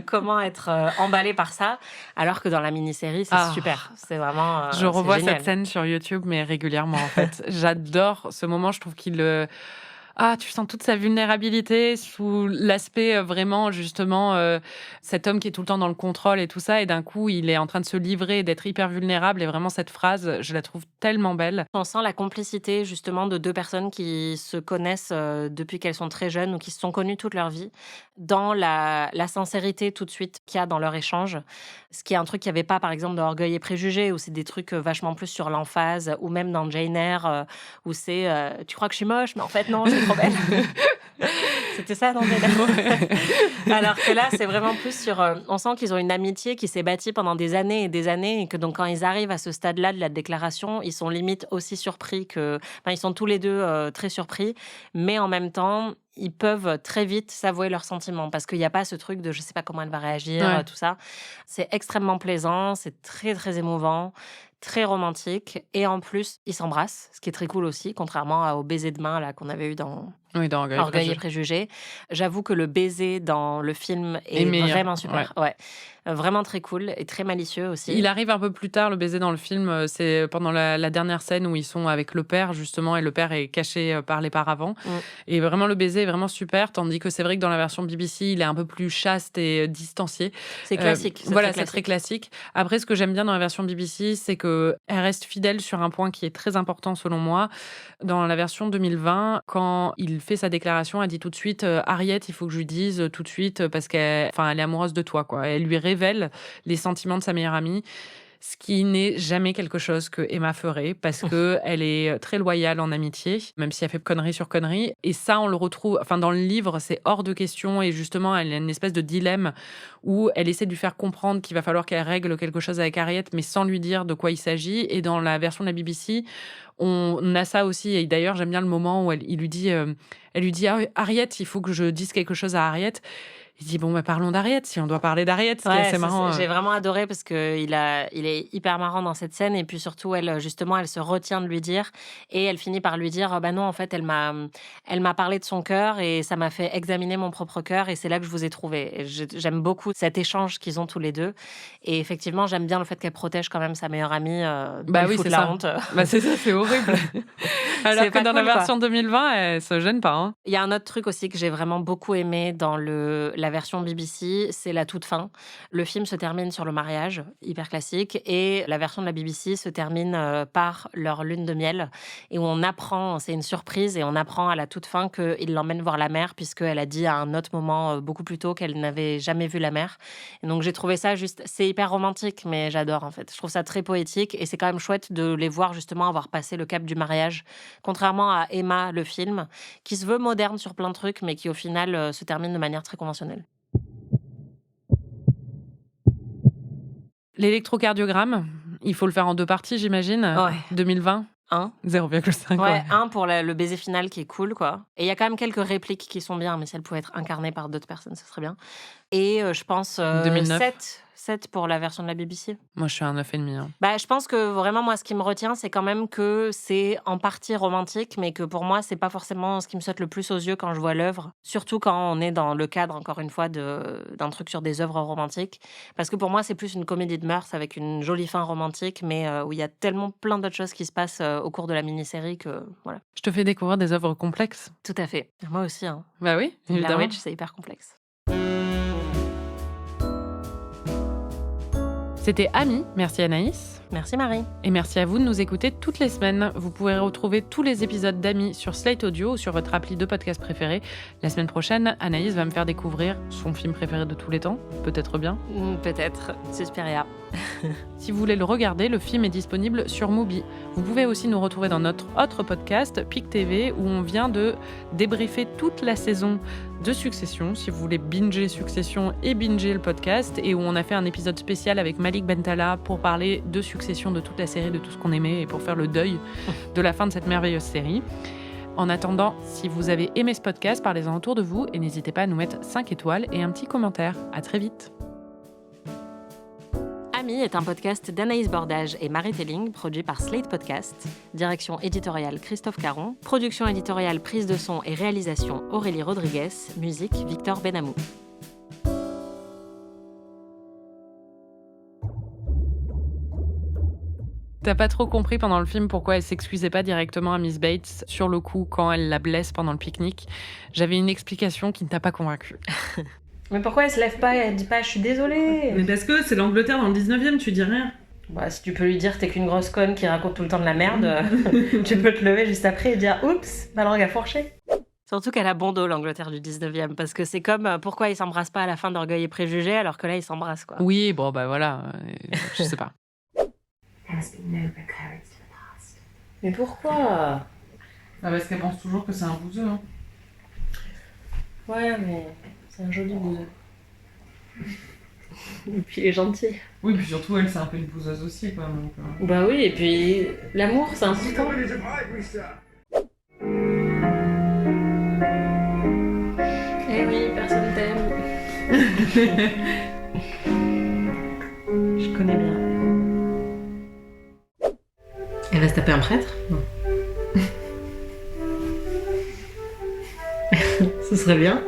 comment être emballé par ça, alors que dans la mini-série, c'est super. C'est vraiment Je revois c'est génial. cette scène sur YouTube, mais régulièrement, en fait. J'adore ce moment, je trouve qu'il... tu sens toute sa vulnérabilité sous l'aspect vraiment, justement, cet homme qui est tout le temps dans le contrôle et tout ça, et d'un coup, il est en train de se livrer et d'être hyper vulnérable, et vraiment, cette phrase, je la trouve tellement belle. On sent la complicité, justement, de deux personnes qui se connaissent depuis qu'elles sont très jeunes ou qui se sont connues toute leur vie, dans la sincérité tout de suite qu'il y a dans leur échange. Ce qui est un truc qu'il n'y avait pas, par exemple, dans Orgueil et Préjugés, où c'est des trucs vachement plus sur l'emphase, ou même dans Jane Eyre, où c'est « tu crois que je suis moche, mais en fait, non, je suis trop belle ». C'était ça dans Jane Eyre. Alors que là, c'est vraiment plus sur... on sent qu'ils ont une amitié qui s'est bâtie pendant des années, et que donc quand ils arrivent à ce stade-là de la déclaration, ils sont limite aussi surpris que... Enfin, ils sont tous les deux très surpris, mais en même temps... ils peuvent très vite s'avouer leurs sentiments parce qu'il n'y a pas ce truc de je sais pas comment elle va réagir, tout ça. C'est extrêmement plaisant, c'est très, très émouvant, très romantique. Et en plus, ils s'embrassent, ce qui est très cool aussi, contrairement au baiser de main là, qu'on avait eu dans Orgueil et Préjugés. J'avoue que le baiser dans le film est vraiment super. Ouais. Vraiment très cool et très malicieux aussi. Il arrive un peu plus tard, le baiser dans le film. C'est pendant la dernière scène où ils sont avec le père, justement, et le père est caché par les paravents. Et vraiment, le baiser est vraiment super, tandis que c'est vrai que dans la version BBC, il est un peu plus chaste et distancié. C'est classique. C'est très classique. Après, ce que j'aime bien dans la version BBC, c'est qu'elle reste fidèle sur un point qui est très important, selon moi. Dans la version 2020, quand il fait sa déclaration, elle dit tout de suite Harriet, il faut que je lui dise tout de suite parce qu'elle est amoureuse de toi, quoi. Elle lui révèle les sentiments de sa meilleure amie, ce qui n'est jamais quelque chose que Emma ferait parce que elle est très loyale en amitié, même si elle fait connerie sur connerie. Et ça, on le retrouve, dans le livre, c'est hors de question. Et justement, elle a une espèce de dilemme où elle essaie de lui faire comprendre qu'il va falloir qu'elle règle quelque chose avec Harriet, mais sans lui dire de quoi il s'agit. Et dans la version de la BBC, on a ça aussi. Et d'ailleurs, j'aime bien le moment où elle lui dit Harriet, il faut que je dise quelque chose à Harriet. Il dit parlons d'Harriet, si on doit parler d'Harriet, c'est marrant. J'ai vraiment adoré parce que il est hyper marrant dans cette scène et puis surtout elle se retient de lui dire et elle finit par lui dire non, en fait elle m'a parlé de son cœur et ça m'a fait examiner mon propre cœur et c'est là que je vous ai trouvé. Et j'aime beaucoup cet échange qu'ils ont tous les deux et effectivement j'aime bien le fait qu'elle protège quand même sa meilleure amie. Oui, c'est la honte. C'est ça, c'est horrible. Alors que dans la version 2020, elle se gêne pas. Hein. Il y a un autre truc aussi que j'ai vraiment beaucoup aimé dans la version BBC, c'est la toute fin. Le film se termine sur le mariage, hyper classique, et la version de la BBC se termine par leur lune de miel, et où on apprend, c'est une surprise, et on apprend à la toute fin qu'il l'emmène voir la mère, puisqu'elle a dit à un autre moment, beaucoup plus tôt, qu'elle n'avait jamais vu la mère. Et donc j'ai trouvé ça c'est hyper romantique, mais j'adore en fait. Je trouve ça très poétique, et c'est quand même chouette de les voir justement avoir passé le cap du mariage, contrairement à Emma, le film, qui se veut moderne sur plein de trucs, mais qui au final se termine de manière très conventionnelle. L'électrocardiogramme, il faut le faire en 2 parties, j'imagine. Ouais. 2020 0,5. Ouais, 1 pour le baiser final qui est cool, quoi. Et il y a quand même quelques répliques qui sont bien, mais si elles pouvaient être incarnées par d'autres personnes, ce serait bien. Et je pense 7 pour la version de la BBC. Moi, je suis un 9,5. Hein. Je pense que vraiment, moi, ce qui me retient, c'est quand même que c'est en partie romantique, mais que pour moi, c'est pas forcément ce qui me saute le plus aux yeux quand je vois l'œuvre. Surtout quand on est dans le cadre, encore une fois, d'un truc sur des œuvres romantiques. Parce que pour moi, c'est plus une comédie de mœurs avec une jolie fin romantique, mais où il y a tellement plein d'autres choses qui se passent au cours de la mini-série que voilà. Je te fais découvrir des œuvres complexes. Tout à fait. Moi aussi. Hein. Bah oui, évidemment. Blair Witch, c'est hyper complexe. C'était Ami, merci Anaïs. Merci Marie. Et merci à vous de nous écouter toutes les semaines. Vous pourrez retrouver tous les épisodes d'Amis sur Slate Audio ou sur votre appli de podcast préféré. La semaine prochaine, Anaïs va me faire découvrir son film préféré de tous les temps. Peut-être bien. Peut-être. Suspiria. Si vous voulez le regarder, le film est disponible sur Mubi. Vous pouvez aussi nous retrouver dans notre autre podcast, PIC TV, où on vient de débriefer toute la saison de Succession, si vous voulez binger Succession et binger le podcast, et où on a fait un épisode spécial avec Malik Bentala pour parler de Succession, de toute la série, de tout ce qu'on aimait, et pour faire le deuil de la fin de cette merveilleuse série. En attendant, si vous avez aimé ce podcast, parlez-en autour de vous, et n'hésitez pas à nous mettre 5 étoiles et un petit commentaire. À très vite. Amis est un podcast d'Anaïs Bordage et Marie Telling, produit par Slate Podcast. Direction éditoriale Christophe Caron. Production éditoriale, prise de son et réalisation Aurélie Rodriguez. Musique Victor Benamou. T'as pas trop compris pendant le film pourquoi elle s'excusait pas directement à Miss Bates sur le coup quand elle la blesse pendant le pique-nique. J'avais une explication qui ne t'a pas convaincue. Mais pourquoi elle se lève pas et elle dit pas « je suis désolée ». Mais parce que c'est l'Angleterre dans le 19e, tu dis rien. Bah si tu peux lui dire « t'es qu'une grosse conne qui raconte tout le temps de la merde », tu peux te lever juste après et dire « oups, ma langue a fourché ». Surtout qu'elle a bon dos, l'Angleterre du 19e, parce que c'est comme pourquoi ils s'embrassent pas à la fin d'Orgueil et Préjugés alors que là ils s'embrassent quoi. Oui, bon bah voilà, je sais pas. Mais pourquoi ? Ah parce qu'elle pense toujours que c'est un bouseux. Hein. Ouais, mais c'est un joli bouseux. Et puis il est gentil. Oui, puis surtout elle c'est un peu une bouseuse aussi quoi. Donc, Bah oui, et puis l'amour c'est important. Eh oui, personne t'aime. Je connais bien. Elle va se taper un prêtre ? Non. Ce serait bien.